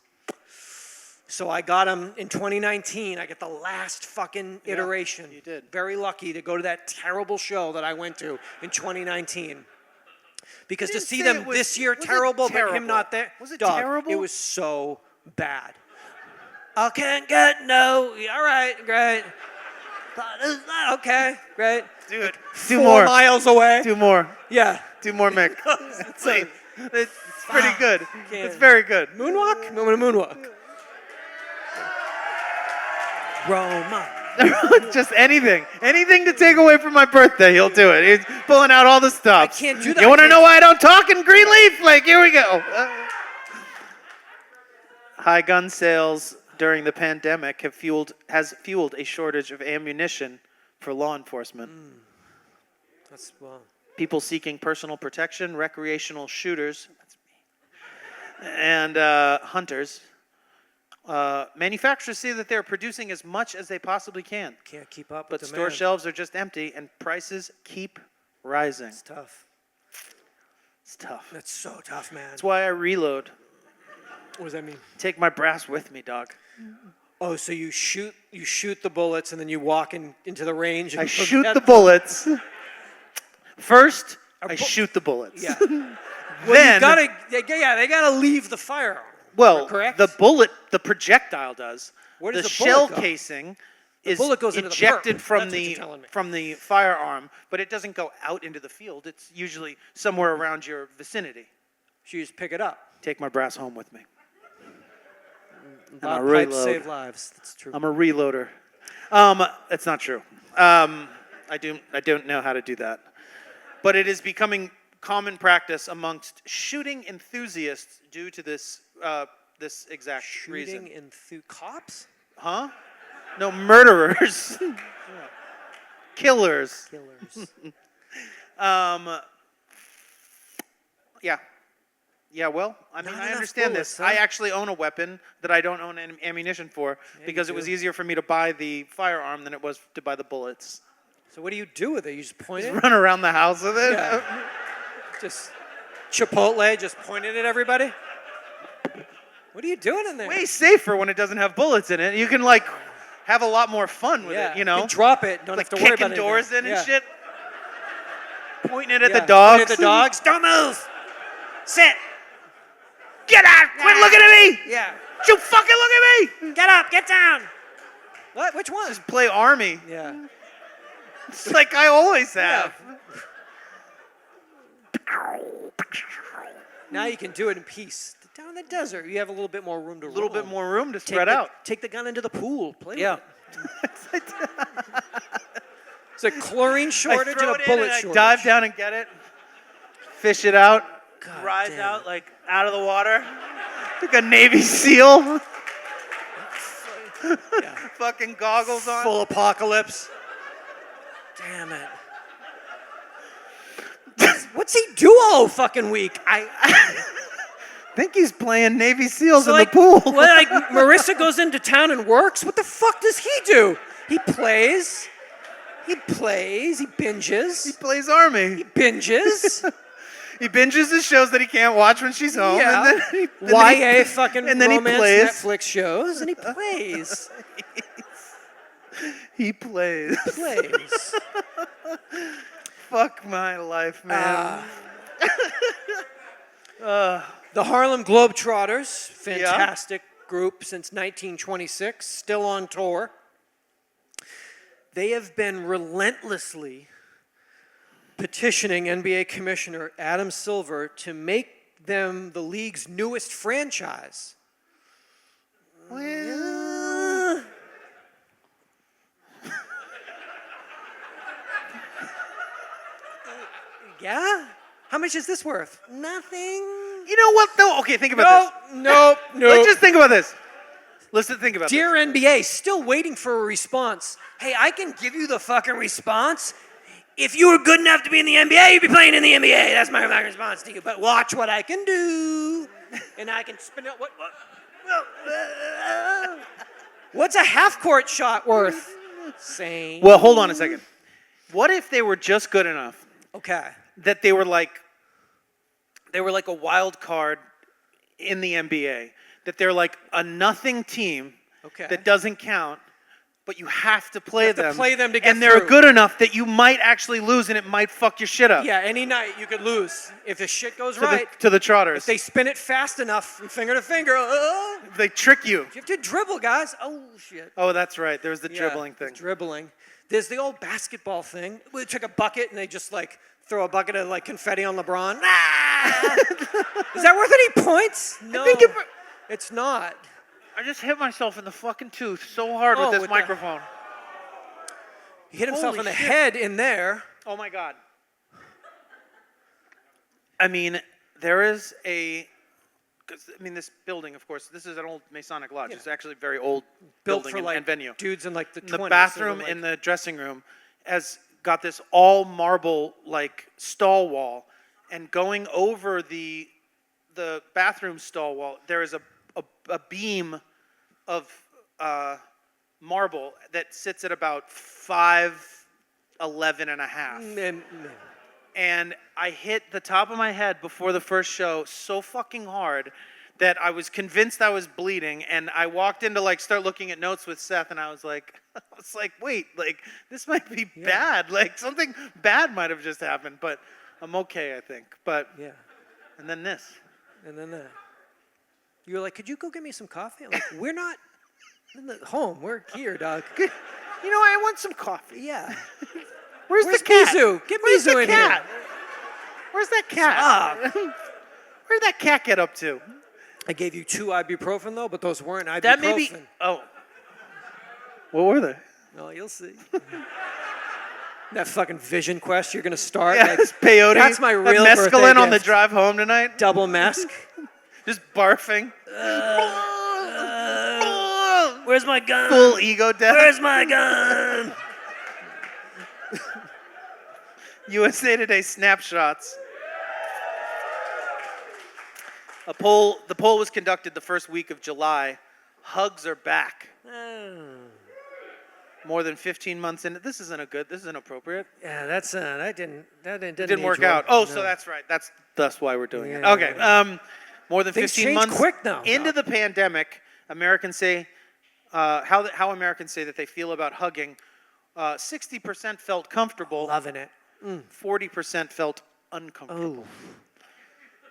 So I got him in 2019. I got the last fucking iteration. you did. Very lucky to go to that terrible show that I went to in 2019. Because to didn't see say them it was- this year, was it terrible, but him terrible? not there. Was it Dog, terrible? It was so bad. I can't get no. All right, great. Okay, great. Do it. Four Do more. miles away. Do more. Yeah. Do more, Mick. Please. It's pretty good. Can't. It's very good. Moonwalk? I'm gonna moonwalk. Roma. Just anything. Anything to take away from my birthday, he'll do it. He's pulling out all the stops. I can't do that. You want to know why I don't talk in Greenleaf? Like, here we go. High gun sales during the pandemic has fueled a shortage of ammunition for law enforcement. That's well. People seeking personal protection, recreational shooters, that's me, and hunters. Manufacturers say that they're producing as much as they possibly can, Can't keep up but with store demand. shelves are just empty and prices keep rising. It's tough. It's tough. That's so tough, man. That's why I reload. What does that mean? Take my brass with me, dog. Oh, so you shoot the bullets and then you walk into the range. And I shoot the bullets. First, I shoot the bullets. Yeah. Then, they gotta leave the firearm. well, correct? the bullet, the projectile does. Where does the the bullet shell go? casing is bullet goes into the ejected perp. from That's what the you're telling me. from the firearm, but it doesn't go out into the field. It's usually somewhere around your vicinity. So you just pick it up. Take my brass home with me. And I Loud pipes reload. save lives. That's true. I'm a reloader. That's not true. I don't know how to do that. But it is becoming common practice amongst shooting enthusiasts due to this this exact reason. Shooting cops? Huh? No, murderers. Killers. Killers. Yeah. Yeah, well, I mean, Not I enough understand bullets, this. huh? I actually own a weapon that I don't own ammunition for because it was do. easier for me to buy the firearm than it was to buy the bullets. So what do you do with it? You just point it? Run around the house with it. Yeah. Just Chipotle, just pointing at everybody? What are you doing in there? Way safer when it doesn't have bullets in it. You can like have a lot more fun with it, you know? can drop it. Don't Like have to worry kicking about doors anything. in and shit. Pointing it at Yeah. the dogs. Pointing at the dogs. Don't move. Sit. Get out! Quit looking at me! Yeah. You fucking look at me! Get up. Get down. What? Which one? Just play army. Yeah. It's like I always have. Now you can do it in peace. Down in the desert, you have a little bit more room to A little roam. bit more room to Take spread out. Take the gun into the pool. Play Yeah. with it. It's a chlorine shortage I throw and it a in bullet and shortage. I dive down and get it. Fish it out. God rise damn out it. like out of the water. Like a Navy SEAL. Fucking goggles on. Full apocalypse. Damn it. What's he do all fucking week? I think he's playing Navy SEALs in like, the pool. well, like Marissa goes into town and works. What the fuck does he do? He plays. He binges. He plays army. Binges. He binges his shows that he can't watch when she's home. Yeah. And then YA fucking and then he romance plays. Netflix shows, and he plays. He plays. Plays. Fuck my life, man. The Harlem Globetrotters, fantastic group since 1926, still on tour. They have been relentlessly petitioning NBA Commissioner Adam Silver to make them the league's newest franchise. Well, Yeah? How much is this worth? Nothing. you know what though? Okay, think about this. Nope. Let's just think about this. Think about Dear NBA, still waiting for a response. Hey, I can give you the fucking response. If you were good enough to be in the NBA, you'd be playing in the NBA. That's my response to you. But watch what I can do. And I can spin it. What's a half-court shot worth? Same. Well, hold on a second. What if they were just good enough Okay. that they were like a wild card in the NBA? That they're like a nothing team Okay. that doesn't count, but you have to play have to them. play them to get and they're through. good enough that you might actually lose and it might fuck your shit up. Yeah, any night you could lose. If the shit goes To right. the Trotters. If they spin it fast enough from finger to finger. If they trick you. You have to dribble, guys. Oh, shit. Oh, that's right. There's the Yeah, dribbling thing. Dribbling. There's the old basketball thing. We took a bucket and they just like throw a bucket of like confetti on LeBron. Ah! Is that worth any points? No, think it's not. I just hit myself in the fucking tooth so hard Oh, with this with the- microphone. He hit himself Holy in the shit. head in there. Oh my God. I mean, there is this building, of course, this is an old Masonic lodge. Yeah. It's actually a very old Built building for and, like and venue. dudes in like the 20s. The so bathroom they're, like, in the dressing room has got this all marble like stall wall, and going over the bathroom stall wall, there is a beam of marble that sits at about 5'11" and a half. And I hit the top of my head before the first show so fucking hard that I was convinced I was bleeding, and I walked in to like start looking at notes with Seth, and I was like, wait, like this might be bad, like something bad might have just happened, but I'm okay, I think. But Yeah. and then this. And then you were like, could you go get me some coffee? I'm like, we're not in the home. We're here, dog. You know, I want some coffee. Yeah. Where's Where's the cat? Mizu? Get Where's Mizu the in cat? here. Where's that cat? Stop. Where'd that cat get up to? I gave you 2 ibuprofen, though, but those weren't ibuprofen. That may be. Oh. What were they? Well, you'll see. That fucking vision quest you're going to start. Yeah, like, it's peyote. That's my real mescaline birthday on the gift. drive home tonight. Double mask. Just barfing. Where's my gun? Full ego death. Where's my gun? USA Today snapshots. The poll was conducted the first week of July. Hugs are back. More than 15 months in. This isn't appropriate. Yeah, that didn't Didn't work age well. out. Oh, No. so that's right. That's why we're doing it. Yeah. Okay. More than Things 15 change months quick now, into Doc. the pandemic, Americans say how Americans say that they feel about hugging. 60% felt comfortable. Loving it. 40% felt uncomfortable. Oh.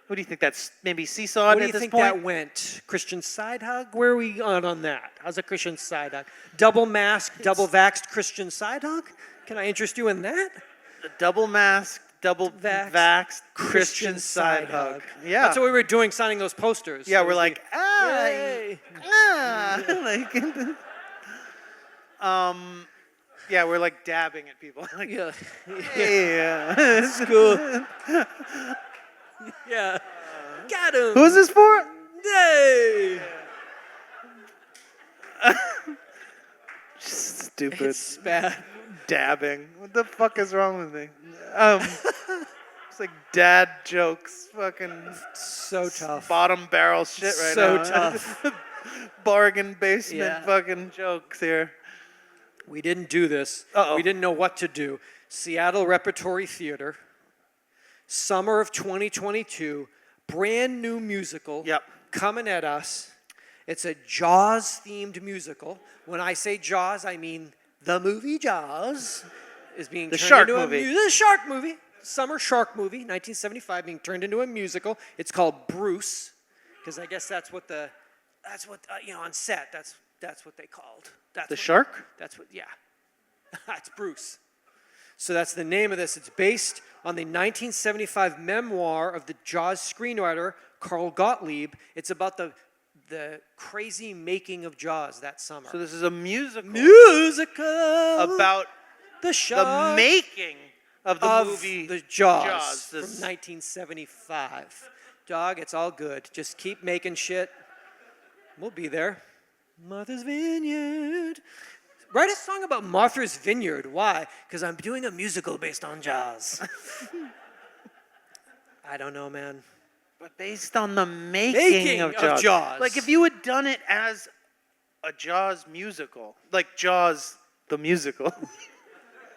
What do you think? That's maybe seesawed What do at you this think point? that went? Christian side hug? Where are we on that? How's a Christian side hug? Double masked, double vaxxed Christian side hug? Can I interest you in that? The double mask, double vaxxed Christian side hug. Yeah. That's what we were doing, signing those posters. Yeah, It we're was like, Yay. like, yeah, we're like dabbing at people. Like, Yeah. yeah. It's cool. Yeah. Got him. Who's this for? Hey. Stupid. It's bad. Dabbing. What the fuck is wrong with me? It's like dad jokes. Fucking So tough. bottom barrel shit right So now. tough. Bargain basement Yeah. fucking jokes here. We didn't do this. Uh-oh. We didn't know what to do. Seattle Repertory Theater, summer of 2022, brand new musical Yep. coming at us. It's a Jaws-themed musical. When I say Jaws, I mean the movie Jaws is being The turned shark into movie. the shark movie. Summer shark movie, 1975, being turned into a musical. It's called Bruce, because I guess that's what on set that's what they called. The shark? That's what, yeah. That's Bruce. So that's the name of this. It's based on the 1975 memoir of the Jaws screenwriter Carl Gottlieb. It's about the crazy making of Jaws that summer. So this is a musical Musical about shark the making of the movie the Jaws, Jaws. from This- 1975. Dog, it's all good. Just keep making shit. We'll be there. Martha's Vineyard. Write a song about Martha's Vineyard. Why? Because I'm doing a musical based on Jaws. I don't know, man. But based on the making of Jaws. Like if you had done it as a Jaws musical, like Jaws the musical.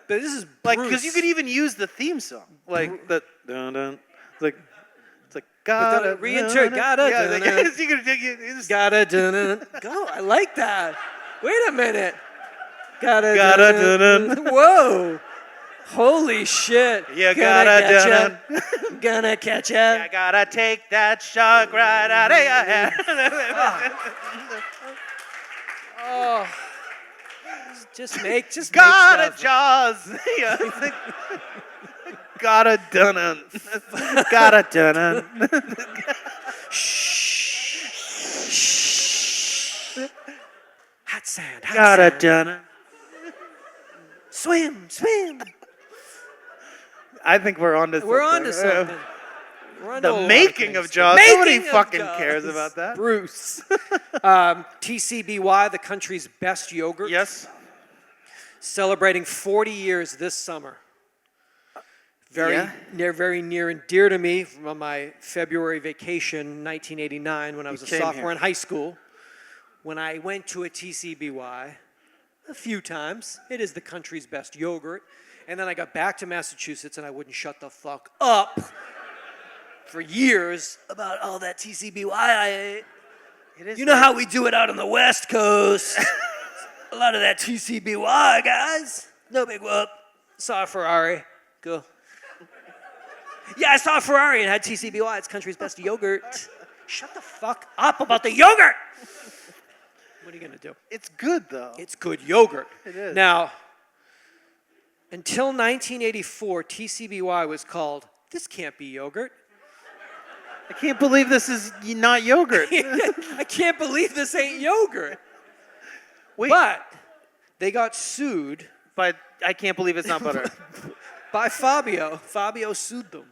But this is Like, Bruce. because you could even use the theme song, like the dun dun. It's like But gotta the reinsert, gotta, Yeah, dun, like, dun. you just Gotta dun, go. I like that. Wait a minute. Gotta Gotta Whoa. Holy shit. You Gonna gotta catch ya. Gonna catch ya. I gotta take that shark right out of your head. Oh. Just make Gotta stuff. Jaws. Yeah, it's like, gotta dun gotta dun Hot sand. Hot gotta sand. dun. Swim. I think we're on to something. We're on to something. We're onto a The lot of making of things. Jaws. Making Nobody of fucking Jaws. cares about that. Bruce. TCBY, the country's best yogurt. Yes. Celebrating 40 years this summer. Yeah. Very near and dear to me from my February vacation, 1989, when I was a came sophomore here. in high school. When I went to a TCBY a few times, it is the country's best yogurt. And then I got back to Massachusetts and I wouldn't shut the fuck up for years about all that TCBY I ate. It is You know how we do it out on the West Coast. A lot of that TCBY, guys. No big whoop. Saw a Ferrari. Cool. Yeah, I saw a Ferrari and had TCBY. It's country's best yogurt. Shut the fuck up about the yogurt. What are you going to do? It's good though. It's good yogurt. It is. Now, until 1984, TCBY was called This Can't Be Yogurt. I can't believe this is not yogurt. I can't believe this ain't yogurt. Wait, But they got sued but I can't believe it's not butter. by Fabio. Fabio sued them.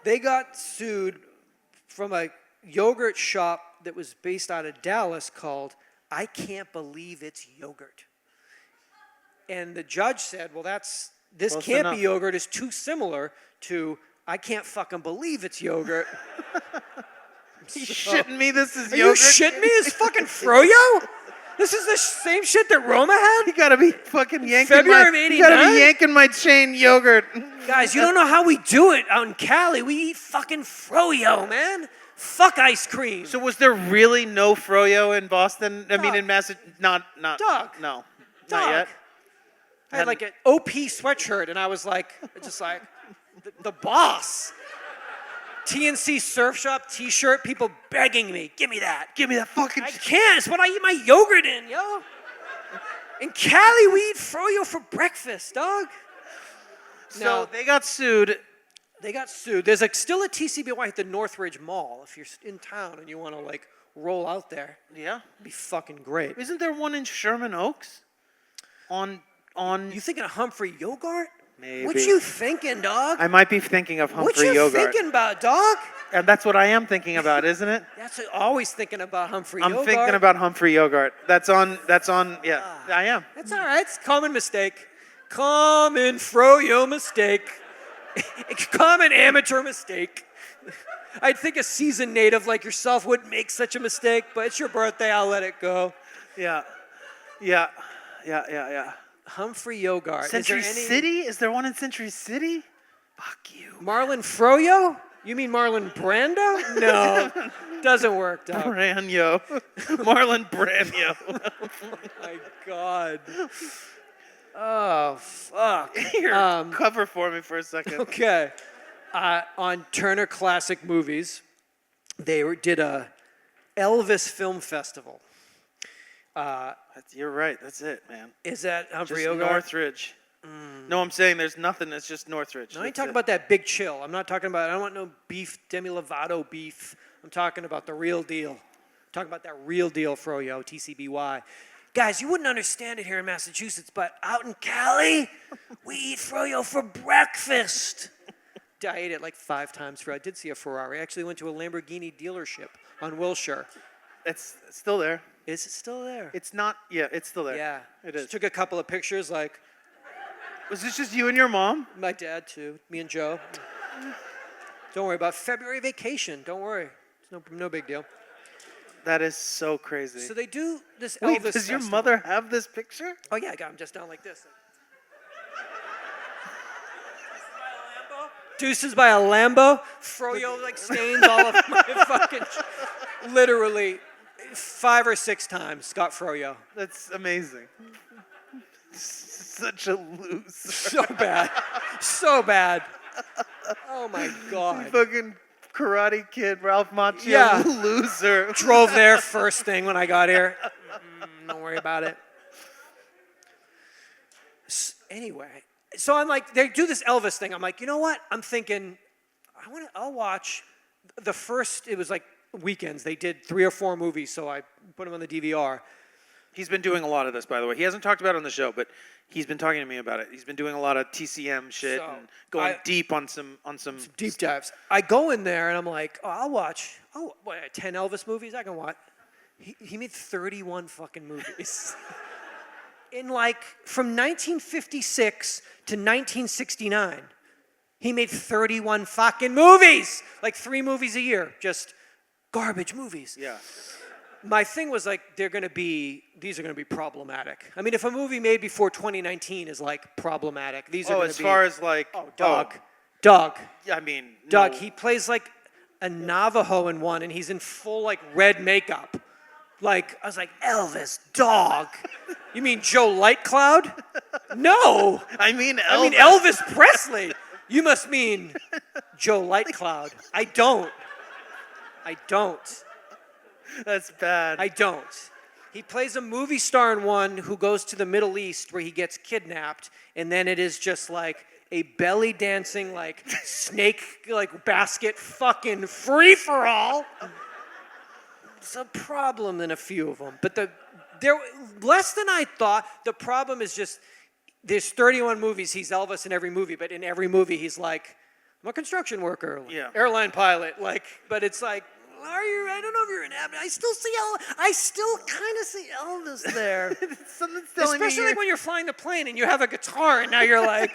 They got sued from a yogurt shop that was based out of Dallas called I Can't Believe It's Yogurt. And the judge said, well, this Close can't enough. be yogurt. It's too similar to I can't fucking believe it's yogurt. You shitting me? This is Are yogurt? you shitting me? It's fucking froyo? This is the same shit that Roma had? You gotta be fucking yanking February my. of You gotta 89? be yanking my chain yogurt. Guys, you don't know how we do it out in Cali. We eat fucking froyo, man. Fuck ice cream. So was there really no froyo in Boston? I mean, Dog. in Massachusetts? Not. Dog. No. Dog. Not yet. I had like an OP sweatshirt, and I was like, just like, the boss. TNC Surf Shop t-shirt, people begging me, give me that. Give me that fucking. I can't, it's what I eat my yogurt in, yo. In Cali, we eat froyo for breakfast, dog. So Now, they got sued. they got sued. There's still a TCBY at the Northridge Mall. If you're in town and you want to like roll out there, Yeah. it'd be fucking great. Isn't there one in Sherman Oaks? On. You thinking of Humphrey Yogurt? Maybe. What you thinking, dog? I might be thinking of What Humphrey you Yogurt. thinking about, dog? And that's what I am thinking about, isn't it? That's always thinking about Humphrey I'm Yogurt. thinking about Humphrey Yogurt. That's on. Yeah, I am. That's all right. It's a common mistake. Common froyo mistake. Common amateur mistake. I'd think a seasoned native like yourself wouldn't make such a mistake, but it's your birthday. I'll let it go. Yeah. Humphrey Yogurt. Century Is there any City? Is there one in Century City? Fuck you. Marlon Froyo? You mean Marlon Brando? No, doesn't work, dog. Branyo. Marlon Branyo. My God. Oh, fuck. Here, cover for me for a second. Okay. On Turner Classic Movies, they did a Elvis Film Festival. You're right. That's it, man. Is that Humphrey Just Yogurt? Northridge. No, I'm saying there's nothing. It's just Northridge. No, I ain't That's talking it. about that big chill. I'm not talking about, I don't want no beef, Demi Lovato beef. I'm talking about the real deal. I'm talking about that real deal froyo, TCBY. Guys, you wouldn't understand it here in Massachusetts, but out in Cali, we eat froyo for breakfast. I ate it like 5 times. I did see a Ferrari. I actually went to a Lamborghini dealership on Wilshire. It's still there. Is it still there? It's not. Yeah, it's still there. Yeah. It is. Just took a couple of pictures, like Was this just you and your mom? my dad too, me and Joe. Don't worry about February vacation. Don't worry. It's no big deal. That is so crazy. So they do this Wait, Elvis does your festival. mother have this picture? Oh yeah, I got him just down like this. Deuces by a Lambo. Froyo like stains all of my fucking. Literally, 5 or 6 times got froyo. That's amazing. Such a loser. So bad, so bad. Oh my God. Fucking Karate Kid, Ralph Macchio, Yeah. loser. Drove there first thing when I got here. Don't worry about it. Anyway, so I'm like, they do this Elvis thing. I'm like, you know what? I'm thinking, I'll watch the first. It was like weekends. They did 3 or 4 movies, so I put them on the DVR. He's been doing a lot of this, by the way. He hasn't talked about it on the show, but he's been talking to me about it. He's been doing a lot of TCM shit So, and going deep on some Deep dives. I go in there and I'm like, oh, I'll watch. Oh, what, 10 Elvis movies? I can watch. He made 31 fucking movies. In like, from 1956 to 1969, he made 31 fucking movies. Like 3 movies a year. Just garbage movies. Yeah. My thing was like, these are gonna be problematic. I mean, if a movie made before 2019 is like problematic, these are Oh, gonna as be. far as like Dog. Yeah, I mean, Doug, no. he plays like a Navajo in one, and he's in full like red makeup. Like, I was like, Elvis, dog. You mean Joe Lightcloud? No. I mean, Elvis. I mean Elvis Presley. You must mean Joe Lightcloud. I don't. That's bad. I don't. He plays a movie star in one who goes to the Middle East where he gets kidnapped, and then it is just like a belly dancing, like, snake, like, basket fucking free-for-all. It's a problem in a few of them. But they're less than I thought. The problem is just, there's 31 movies. He's Elvis in every movie, but in every movie he's like, I'm a construction worker, airline pilot. Like, but it's like, are you? I don't know if you're an avid. I still kind of see Elvis there. Something's telling me Especially like when you're flying the plane and you have a guitar and now you're like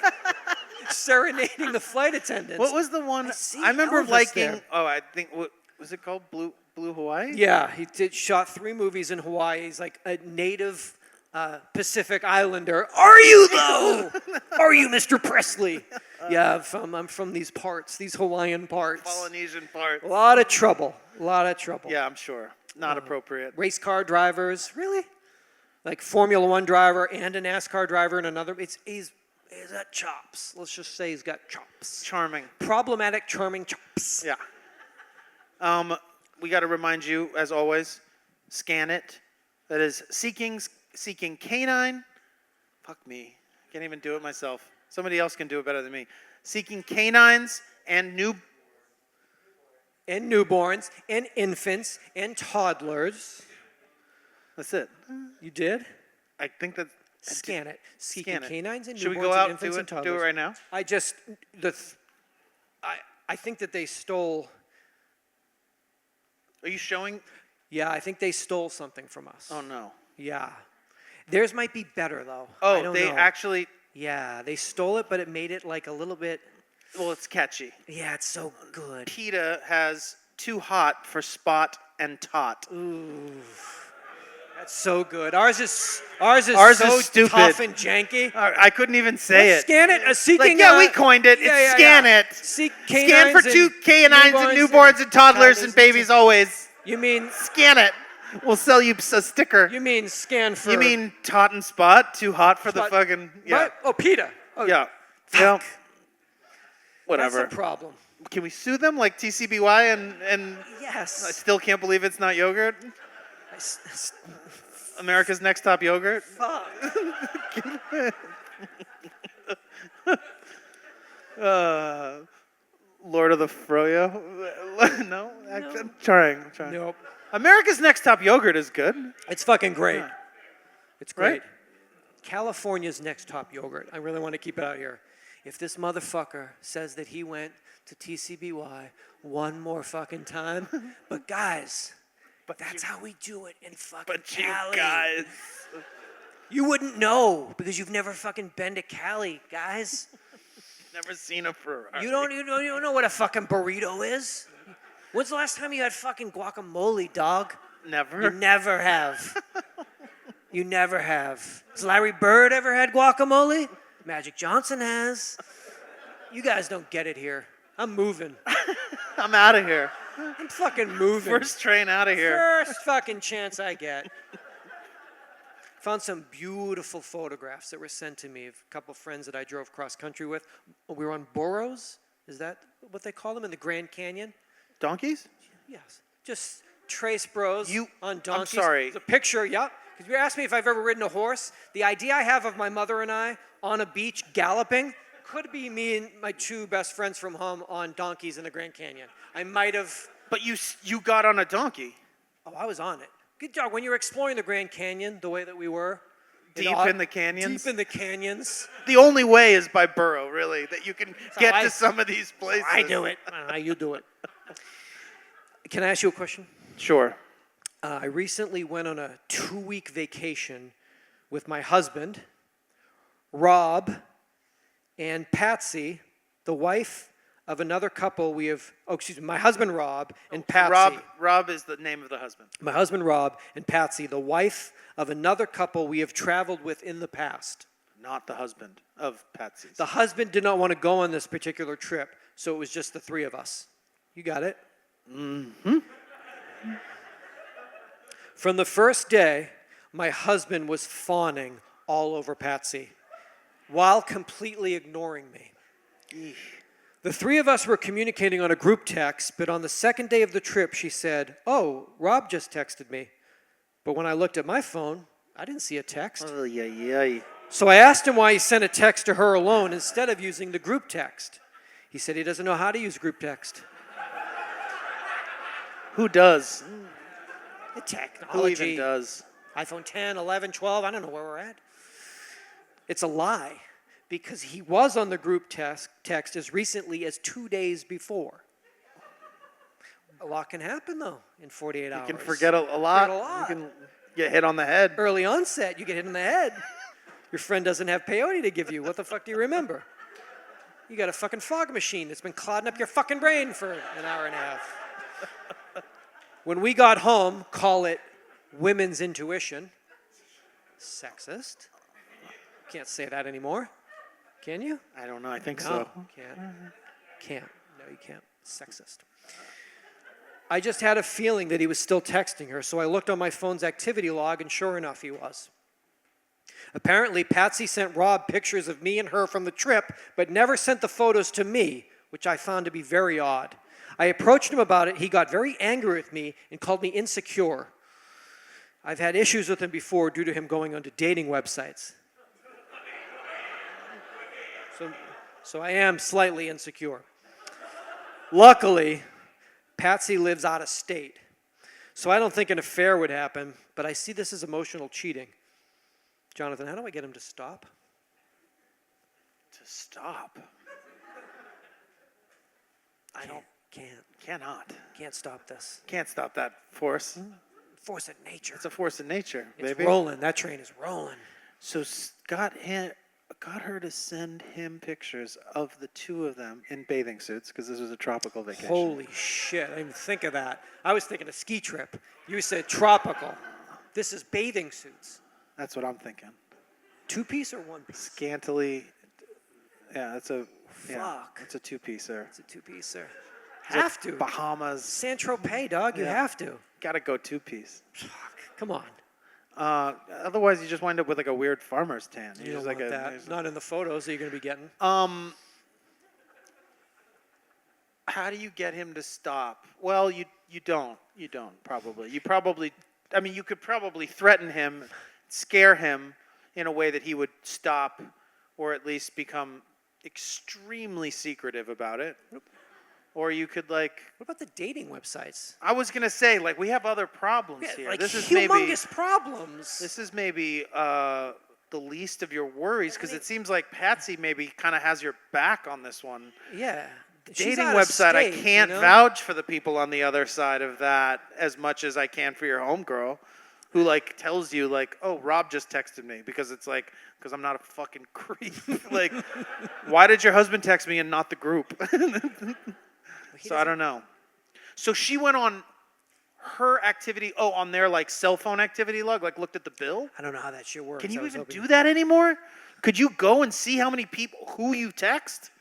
serenading the flight attendants. What was the one? I remember Elvis liking. There. Oh, I think what was it called? Blue Hawaii? Yeah, he shot 3 movies in Hawaii. He's like a native Pacific Islander. Are you though? Are you, Mr. Presley? Yeah, I'm from these parts, these Hawaiian parts. Polynesian parts. A lot of trouble. Yeah, I'm sure. Not appropriate. Race car drivers, really? Like Formula One driver and a NASCAR driver and another. He's got chops. Let's just say he's got chops. Charming. Problematic, charming chops. Yeah. We got to remind you, as always, scan it. That is seeking canine. Fuck me. Can't even do it myself. Somebody else can do it better than me. Seeking canines and newborns and infants and toddlers. That's it. You did? I think that. Scan it. Seeking canines and newborns. Should we go out and infants and toddlers. Do it right now? I think that they stole. Are you showing? Yeah, I think they stole something from us. Oh no. Yeah. Theirs might be better though. Oh, they actually. Yeah, they stole it, but it made it like a little bit. Well, it's catchy. Yeah, it's so good. PETA has too hot for spot and tot. Ooh, that's so good. Ours is so stupid. Tough and janky. I couldn't even say it. Scan it. Seeking. We coined it. It's scan it. Scan for 2 canines and newborns and toddlers and babies always. You mean scan it? We'll sell you a sticker. You mean scan for? You mean tot and spot? Too hot for the fucking. Yeah. What? Oh, PETA. Oh, yeah. Fuck. Yeah. Whatever. That's a problem. Can we sue them like TCBY and? Yes. I still can't believe it's not yogurt. America's Next Top Yogurt. Fuck. Lord of the Froyo. No, I'm trying. Nope. America's Next Top Yogurt is good. It's fucking great. Yeah. It's great. Right? California's Next Top Yogurt. I really want to keep it out here. If this motherfucker says that he went to TCBY one more fucking time, but guys, that's how we do it in fucking Cali. You guys. You wouldn't know because you've never fucking been to Cali, guys. Never seen a Ferrari. You don't know what a fucking burrito is? When's the last time you had fucking guacamole, dog? Never. You never have. You never have. Has Larry Bird ever had guacamole? Magic Johnson has. You guys don't get it here. I'm moving. I'm out of here. I'm fucking moving. First train out of here. First fucking chance I get. Found some beautiful photographs that were sent to me of a couple friends that I drove cross country with. We were on burros. Is that what they call them in the Grand Canyon? Donkeys? Yes. Just trace bros on donkeys. I'm sorry. There's a picture, yeah. Because you asked me if I've ever ridden a horse. The idea I have of my mother and I on a beach galloping could be me and my 2 best friends from home on donkeys in the Grand Canyon. I might have. But you got on a donkey. Oh, I was on it. Good job. When you're exploring the Grand Canyon the way that we were. Deep in the canyons? Deep in the canyons. The only way is by burro, really, that you can get to some of these places. I do it. You do it. Can I ask you a question? Sure. I recently went on a 2-week vacation with my husband, Rob, and Patsy, the wife of another couple we have. Oh, excuse me, my husband Rob and Patsy. Rob is the name of the husband. My husband Rob and Patsy, the wife of another couple we have traveled with in the past. Not the husband of Patsy's. The husband did not want to go on this particular trip, so it was just the 3 of us. You got it? Mm-hmm. From the first day, my husband was fawning all over Patsy while completely ignoring me. Eesh. The 3 of us were communicating on a group text, but on the second day of the trip, she said, "Oh, Rob just texted me." But when I looked at my phone, I didn't see a text. Oh, yeah. So I asked him why he sent a text to her alone instead of using the group text. He said he doesn't know how to use group text. Who does? The Who technology. even does? iPhone 10, 11, 12, I don't know where we're at. It's a lie because he was on the group text as recently as 2 days before. A lot can happen, though, in 48 hours. You can forget a lot. Forget a lot. You can get hit on the head. Early onset, you get hit in the head. Your friend doesn't have peyote to give you. What the fuck do you remember? You got a fucking fog machine that's been clogging up your fucking brain for an hour and a half. When we got home, call it women's intuition. Sexist. Can't say that anymore. Can you? I don't know. I think No, so. can't. No, you can't. Sexist. I just had a feeling that he was still texting her, so I looked on my phone's activity log, and sure enough, he was. Apparently, Patsy sent Rob pictures of me and her from the trip, but never sent the photos to me, which I found to be very odd. I approached him about it. He got very angry with me and called me insecure. I've had issues with him before due to him going onto dating websites. So I am slightly insecure. Luckily, Patsy lives out of state, so I don't think an affair would happen, but I see this as emotional cheating. Jonathan, how do I get him to stop? To stop. Can't stop this. Can't stop that force. Force of nature. It's a force of nature, It's baby. rolling. That train is rolling. So got her to send him pictures of the two of them in bathing suits because this was a tropical vacation. Holy shit, I didn't even think of that. I was thinking a ski trip. You said tropical. This is bathing suits. That's what I'm thinking. Two-piece or one-piece? Scantily. Yeah, that's a. Yeah, Fuck. it's a two-piecer. It's a two-piece, sir. It's like Have to. Bahamas. Saint-Tropez, dog. You Yeah. have to. Gotta go two-piece. Fuck. Come on. Otherwise, you just wind up with like a weird farmer's tan. You You're don't just want like that. Not in the photos that you're going to be getting. How do you get him to stop? Well, you don't. You don't, probably. You could probably threaten him, scare him in a way that he would stop or at least become extremely secretive about it. Or you could What about the dating websites? I was going to say, we have other problems here. Like This is humongous problems. This is maybe the least of your worries because it seems like Patsy maybe kind of has your back on this one. Yeah. Dating website, I can't vouch for the people on the other side of that as much as I can for your homegirl who tells you oh, Rob just texted me because it's because I'm not a fucking creep. Why did your husband text me and not the group? So I don't know. So she went on her activity, on their cell phone activity log, looked at the bill? I don't know how that shit works. Can you even do that anymore? Could you go and see how many people, who you text?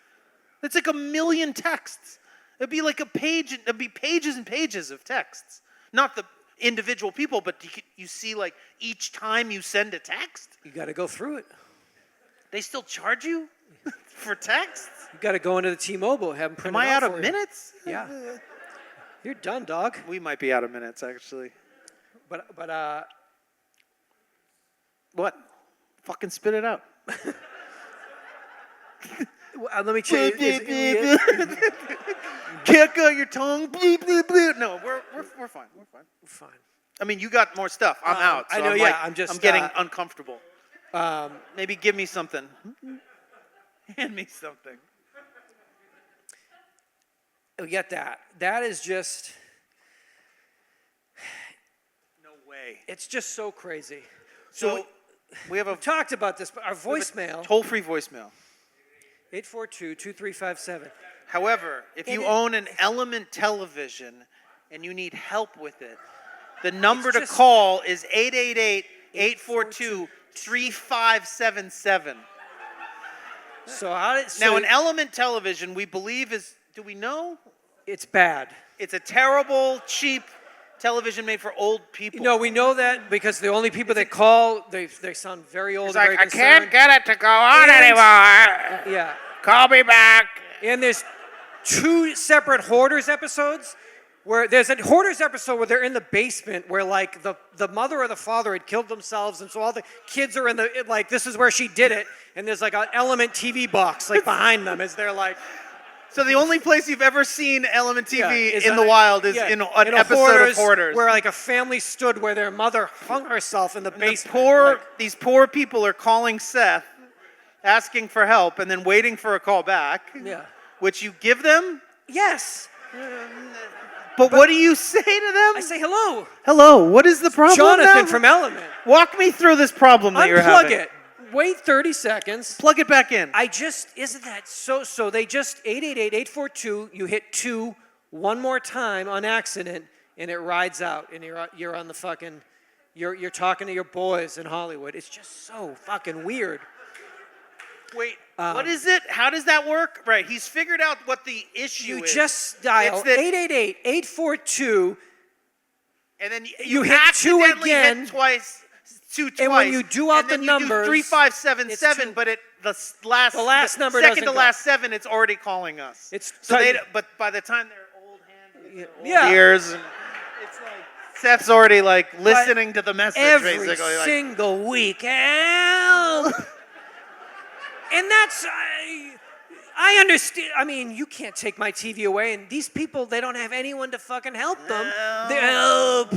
It's like 1 million texts. It'd be like a page, it'd be pages and pages of texts. Not the individual people, but you see each time you send a text? You got to go through it. They still charge you for texts? You got to go into the T-Mobile, have them print Am it I out for of you. minutes? Yeah. You're done, dog. We might be out of minutes, actually. But What? Fucking spit it out. let me check. Kick out your tongue. Bleep, bleep, bleep. No, we're fine. We're fine. Fine. I mean, you got more stuff. I'm out. So I know, I'm I'm getting uncomfortable. Um, Maybe give me something. Hand me something. we get that. That is just, No way. it's just so crazy. So we have a We've talked about this, but our voicemail, toll-free voicemail. 842-2357. However, if you own an Element television and you need help with it, the number to call is 888-842-3577. So how did, Now, an Element television, we believe do we know? it's bad. It's a terrible, cheap television made for old people. No, we know that because the only people that call, they sound very old. It's and like, very I can't concerned. get it to go on anymore. Yeah. Call me back. And there's 2 separate Hoarders episodes where there's a Hoarders episode where they're in the basement where like the mother or the father had killed themselves, and so all the kids are in the like this is where she did it, and there's like an Element TV box like behind them as they're like. So the only place you've ever seen Element TV is in the wild is in an episode of Hoarders. Where like a family stood where their mother hung herself in the basement. These poor people are calling Seth, asking for help, and then waiting for a call back. Yeah. Which you give them? Yes. But what do you say to them? I say hello. Hello, what is the problem Jonathan now? from Element. Walk me through this problem that you're having. Unplug it. Wait 30 seconds. Plug it back in. Isn't that so they just 888-842, you hit 2 one more time on accident and it rides out and you're on the fucking you're talking to your boys in Hollywood. It's just so fucking weird. Wait, what is it? How does that work? Right, he's figured out what the issue is. You just dial 888-842 and then you hit 2 again. Hit twice. And when you do out the numbers, 3577, but the last number second doesn't to go. last 7, it's already calling us. But by the time they're old ears, and it's like Seth's already like listening to the message every basically. Single week, help. And that's I understand. I mean, you can't take my TV away, and these people they don't have anyone to fucking help them. They help.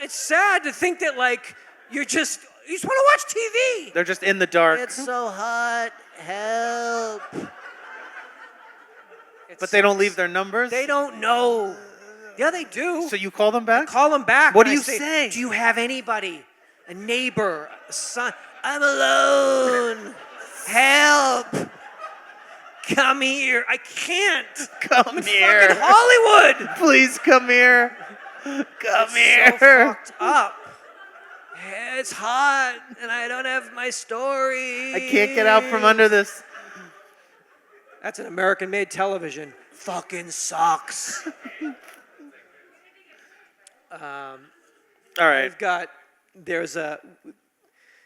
It's sad to think that like you just want to watch TV. They're just in the dark. It's so hot. Help. But they don't leave their numbers? They don't know. Yeah, they do. So you call them back? Call them back. What do you say? Do you have anybody? A neighbor? A son? I'm alone. Help. Come here. I can't. Come I'm here. Fucking Hollywood. Please come here. Come here. So fucked up. It's hot, and I don't have my story. I can't get out from under this. That's an American-made television. Fucking sucks. All right.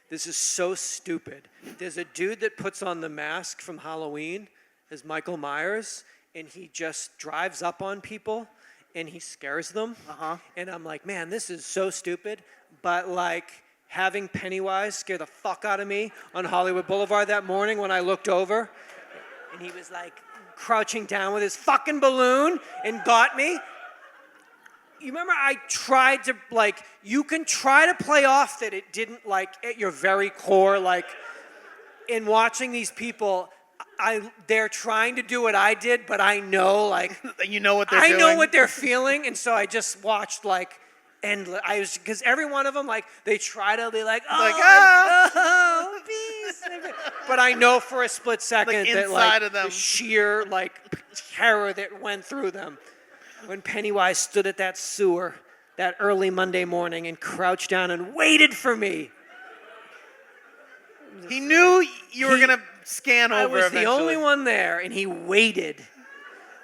This is so stupid. There's a dude that puts on the mask from Halloween as Michael Myers, and he just drives up on people, and he scares them. And I'm like, man, this is so stupid. But like having Pennywise scare the fuck out of me on Hollywood Boulevard that morning when I looked over, and he was like crouching down with his fucking balloon and got me. You remember I tried to like, you can try to play off that it didn't like at your very core, like in watching these people, they're trying to do what I did, but I know like you know what they're doing. I know what they're feeling, and so I just watched like endless. Because every one of them like they try to be like oh peace, but I know for a split second that like the sheer like terror that went through them when Pennywise stood at that sewer that early Monday morning and crouched down and waited for me. He knew you were gonna scan over. I was eventually. the only one there, and he waited.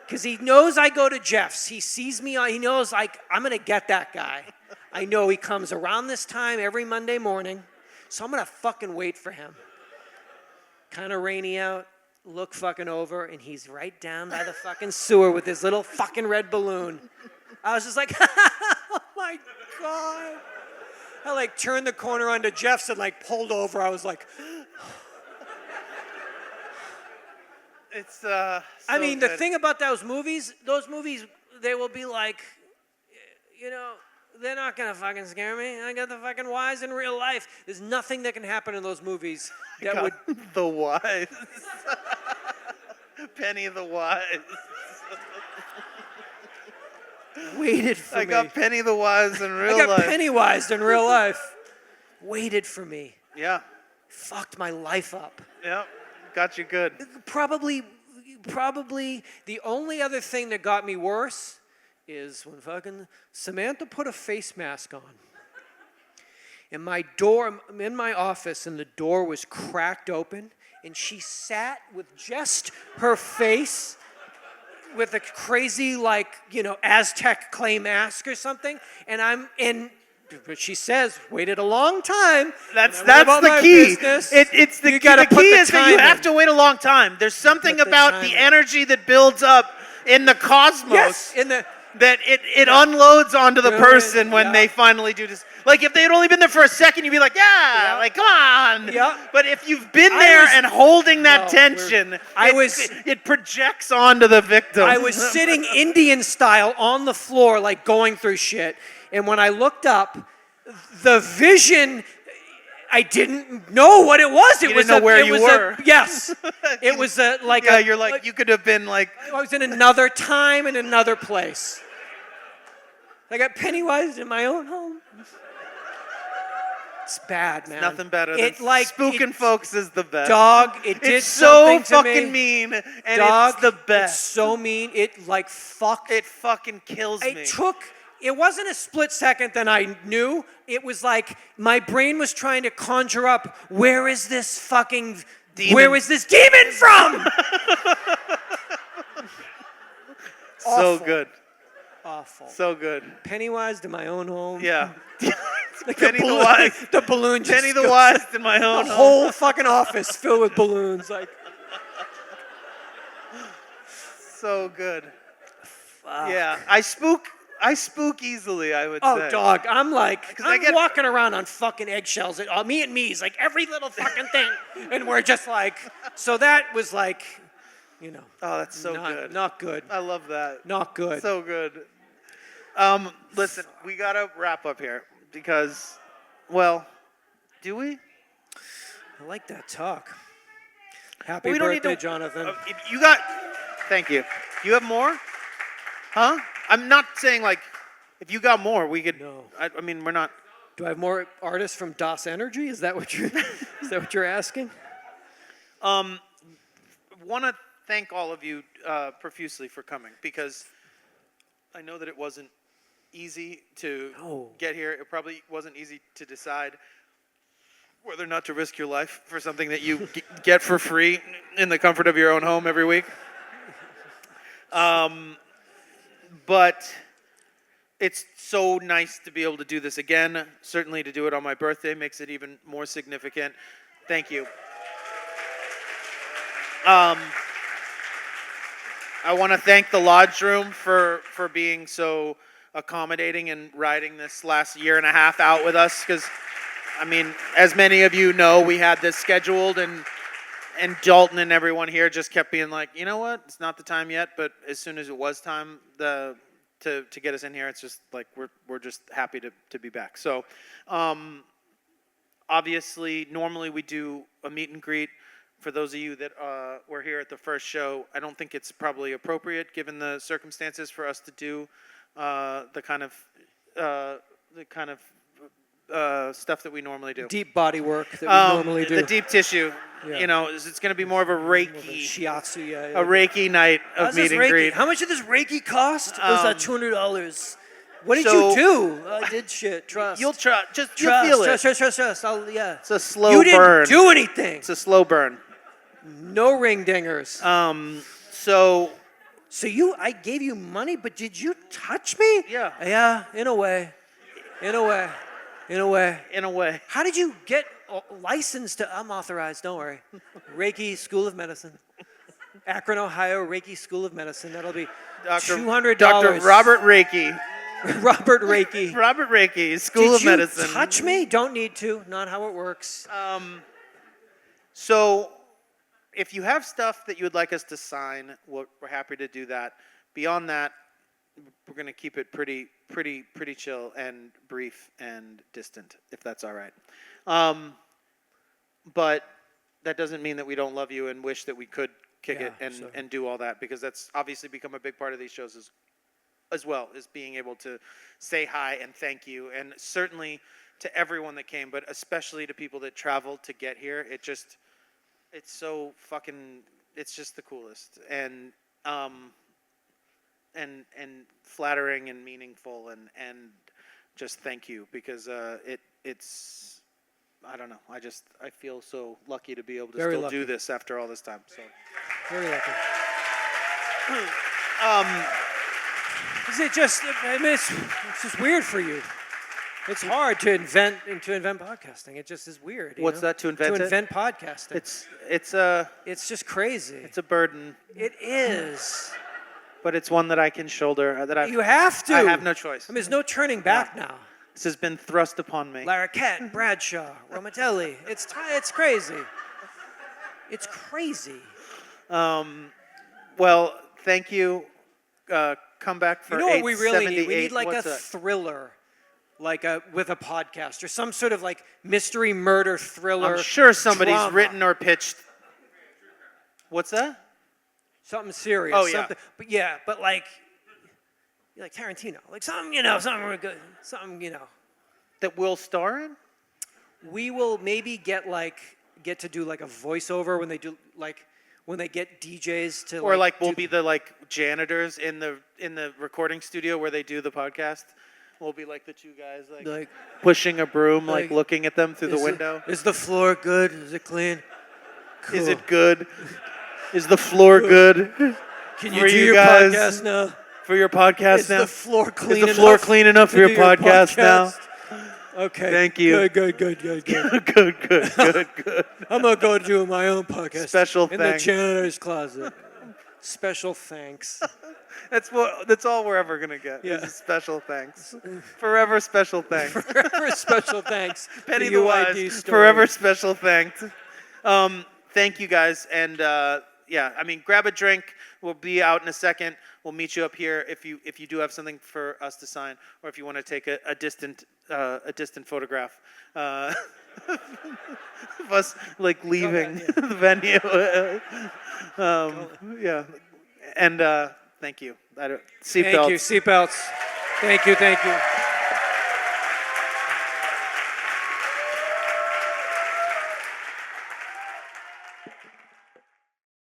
Because he knows I go to Jeff's. He sees me, he knows like I'm gonna get that guy. I know he comes around this time every Monday morning, so I'm gonna fucking wait for him. Kind of rainy out, look fucking over, and he's right down by the fucking sewer with his little fucking red balloon. I was just like, oh my God. I like turned the corner onto Jeff's and like pulled over. I was like, it's I mean, the thing about those movies, they will be like, you know, they're not gonna fucking scare me. I got the fucking wise in real life. There's nothing that can happen in those movies that would. The wise. Penny the wise. Waited for me. I got Penny the wise in real life. I got Pennywise in real life. Waited for me. Yeah. Fucked my life up. Yeah. Got you good. Probably the only other thing that got me worse is when fucking Samantha put a face mask on. And I'm in my office and the door was cracked open and she sat with just her face with a crazy like, you know, Aztec clay mask or something. But she says, waited a long time. That's the key. It's the key. The key is that you have to wait a long time. There's something about the energy that builds up in the cosmos. Yes, in the That it unloads onto the person when yeah. they finally do this. Like if they had only been there for a second, you'd be like, yeah. Like come on. Yeah. But if you've been there and holding that No, tension, I it projects onto the victim. I was sitting Indian style on the floor, like going through shit. And when I looked up, the vision, I didn't know what it was. You didn't know where you were. Yes. It was you're like you could have been like. I was in another time in another place. I got Pennywise in my own home. It's bad, man. Nothing better than spooking folks is the best. Dog, it did it's so something to fucking me. mean, and Dog, it's the best. It's so mean. It like fucked. It fucking kills me. It wasn't a split second that I knew. It was like my brain was trying to conjure up, where is this fucking demon? Where is this demon from? So good. Awful. So good. Pennywise to my own home. Yeah. Like Penny the Wise. The balloon just Penny the Wise in my own The home. whole fucking office filled with balloons. Like. So good. Fuck. Yeah. I spook easily, I would say. Oh, dog. I'm like, I'm I walking around on fucking eggshells. Me and me's like every little fucking thing. And we're just like, so that was like, you know. Oh, that's so good. Not good. I love that. Not good. So good. Listen, we got to wrap up here because, well, do we? I like that talk. Happy birthday, Jonathan. Thank you. You have more? Huh? I'm not saying like, if you got more, we could. No. I mean, we're not. Do I have more artists from Das Energy? Is that what you're asking? Want to thank all of you profusely for coming because I know that it wasn't easy to get here. It probably wasn't easy to decide whether or not to risk your life for something that you get for free in the comfort of your own home every week. But it's so nice to be able to do this again. Certainly to do it on my birthday makes it even more significant. Thank you. I want to thank the Lodge Room for being so accommodating and riding this last year and a half out with us. Because, I mean, as many of you know, we had this scheduled and Dalton and everyone here just kept being like, you know what, it's not the time yet, but as soon as it was time to get us in here, it's just like we're just happy to be back. So, obviously, normally we do a meet and greet. For those of you that were here at the first show, I don't think it's probably appropriate, given the circumstances, for us to do the kind of stuff that we normally do. Deep body work that we normally do. The deep tissue. Yeah. You know, it's going to be more of a Reiki. Shiatsu, yeah. A Reiki night of meet and greet. How much did this Reiki cost? It was $200. What did so- you do? I did shit. Trust. You'll try. You'll trust. feel it. Trust. Yeah. It's a slow You burn. didn't do anything. It's a slow burn. No ring dingers. So I gave you money, but did you touch me? Yeah. Yeah, in a way. In a way. How did you get licensed to? I'm authorized, don't worry. Reiki School of Medicine. Akron, Ohio, Reiki School of Medicine. That'll be $200. Dr. Robert Reiki. Robert Reiki. Robert Reiki, School of Medicine. Did you touch me? Don't need to. Not how it works. So, if you have stuff that you would like us to sign, we're happy to do that. Beyond that, we're going to keep it pretty chill and brief and distant, if that's all right. But that doesn't mean that we don't love you and wish that we could kick it and do all that, because that's obviously become a big part of these shows as well, is being able to say hi and thank you, and certainly to everyone that came, but especially to people that traveled to get here. It's so fucking, it's just the coolest, and flattering and meaningful, and just thank you, because it's, I don't know, I feel so lucky to be able to do this after all this time. So very lucky. Is it just? I mean, it's just weird for you. It's hard to invent podcasting. It just is weird. What's that, to invent it? To invent podcasting. It's just crazy. It's a burden. It is. but it's one that I can shoulder. You have to. I have no choice. I mean, there's no turning back now. This has been thrust upon me. Larroquette, Bradshaw, Romatelli. It's crazy. It's crazy. Well, thank you. Come back for You know what we really need? We 878. need like What's a that? thriller, with a podcast or some sort of like mystery murder thriller. I'm sure somebody's drama. written or pitched. What's that? Something serious. Oh, yeah. But like Tarantino, like something real good, something. That we'll star in? We will maybe get to do like a voiceover when they do when they get DJs to Or we'll be the janitors in the recording studio where they do the podcast. We'll be like the two guys like pushing a broom, like looking at them through the window. Is the floor good? Is it clean? Cool. Is it good? Is the floor good? Can you for do you your guys? podcast now? For your podcast Is now? the floor clean Is the floor enough clean enough for to your do podcast now? Okay. Thank you. Good. Good. I'm gonna go do my own podcast. Special in thanks. the janitor's closet. Special thanks. That's all we're ever gonna get. Yeah. Is a special thanks. Forever special thanks. Forever special thanks. Penny the the UID Wise. story. Forever special thanks. Thank you guys, and grab a drink. We'll be out in a second. We'll meet you up here if you do have something for us to sign, or if you want to take a distant photograph of us leaving the venue. Yeah, and thank you. Seatbelts. Thank you, seatbelts. Thank you.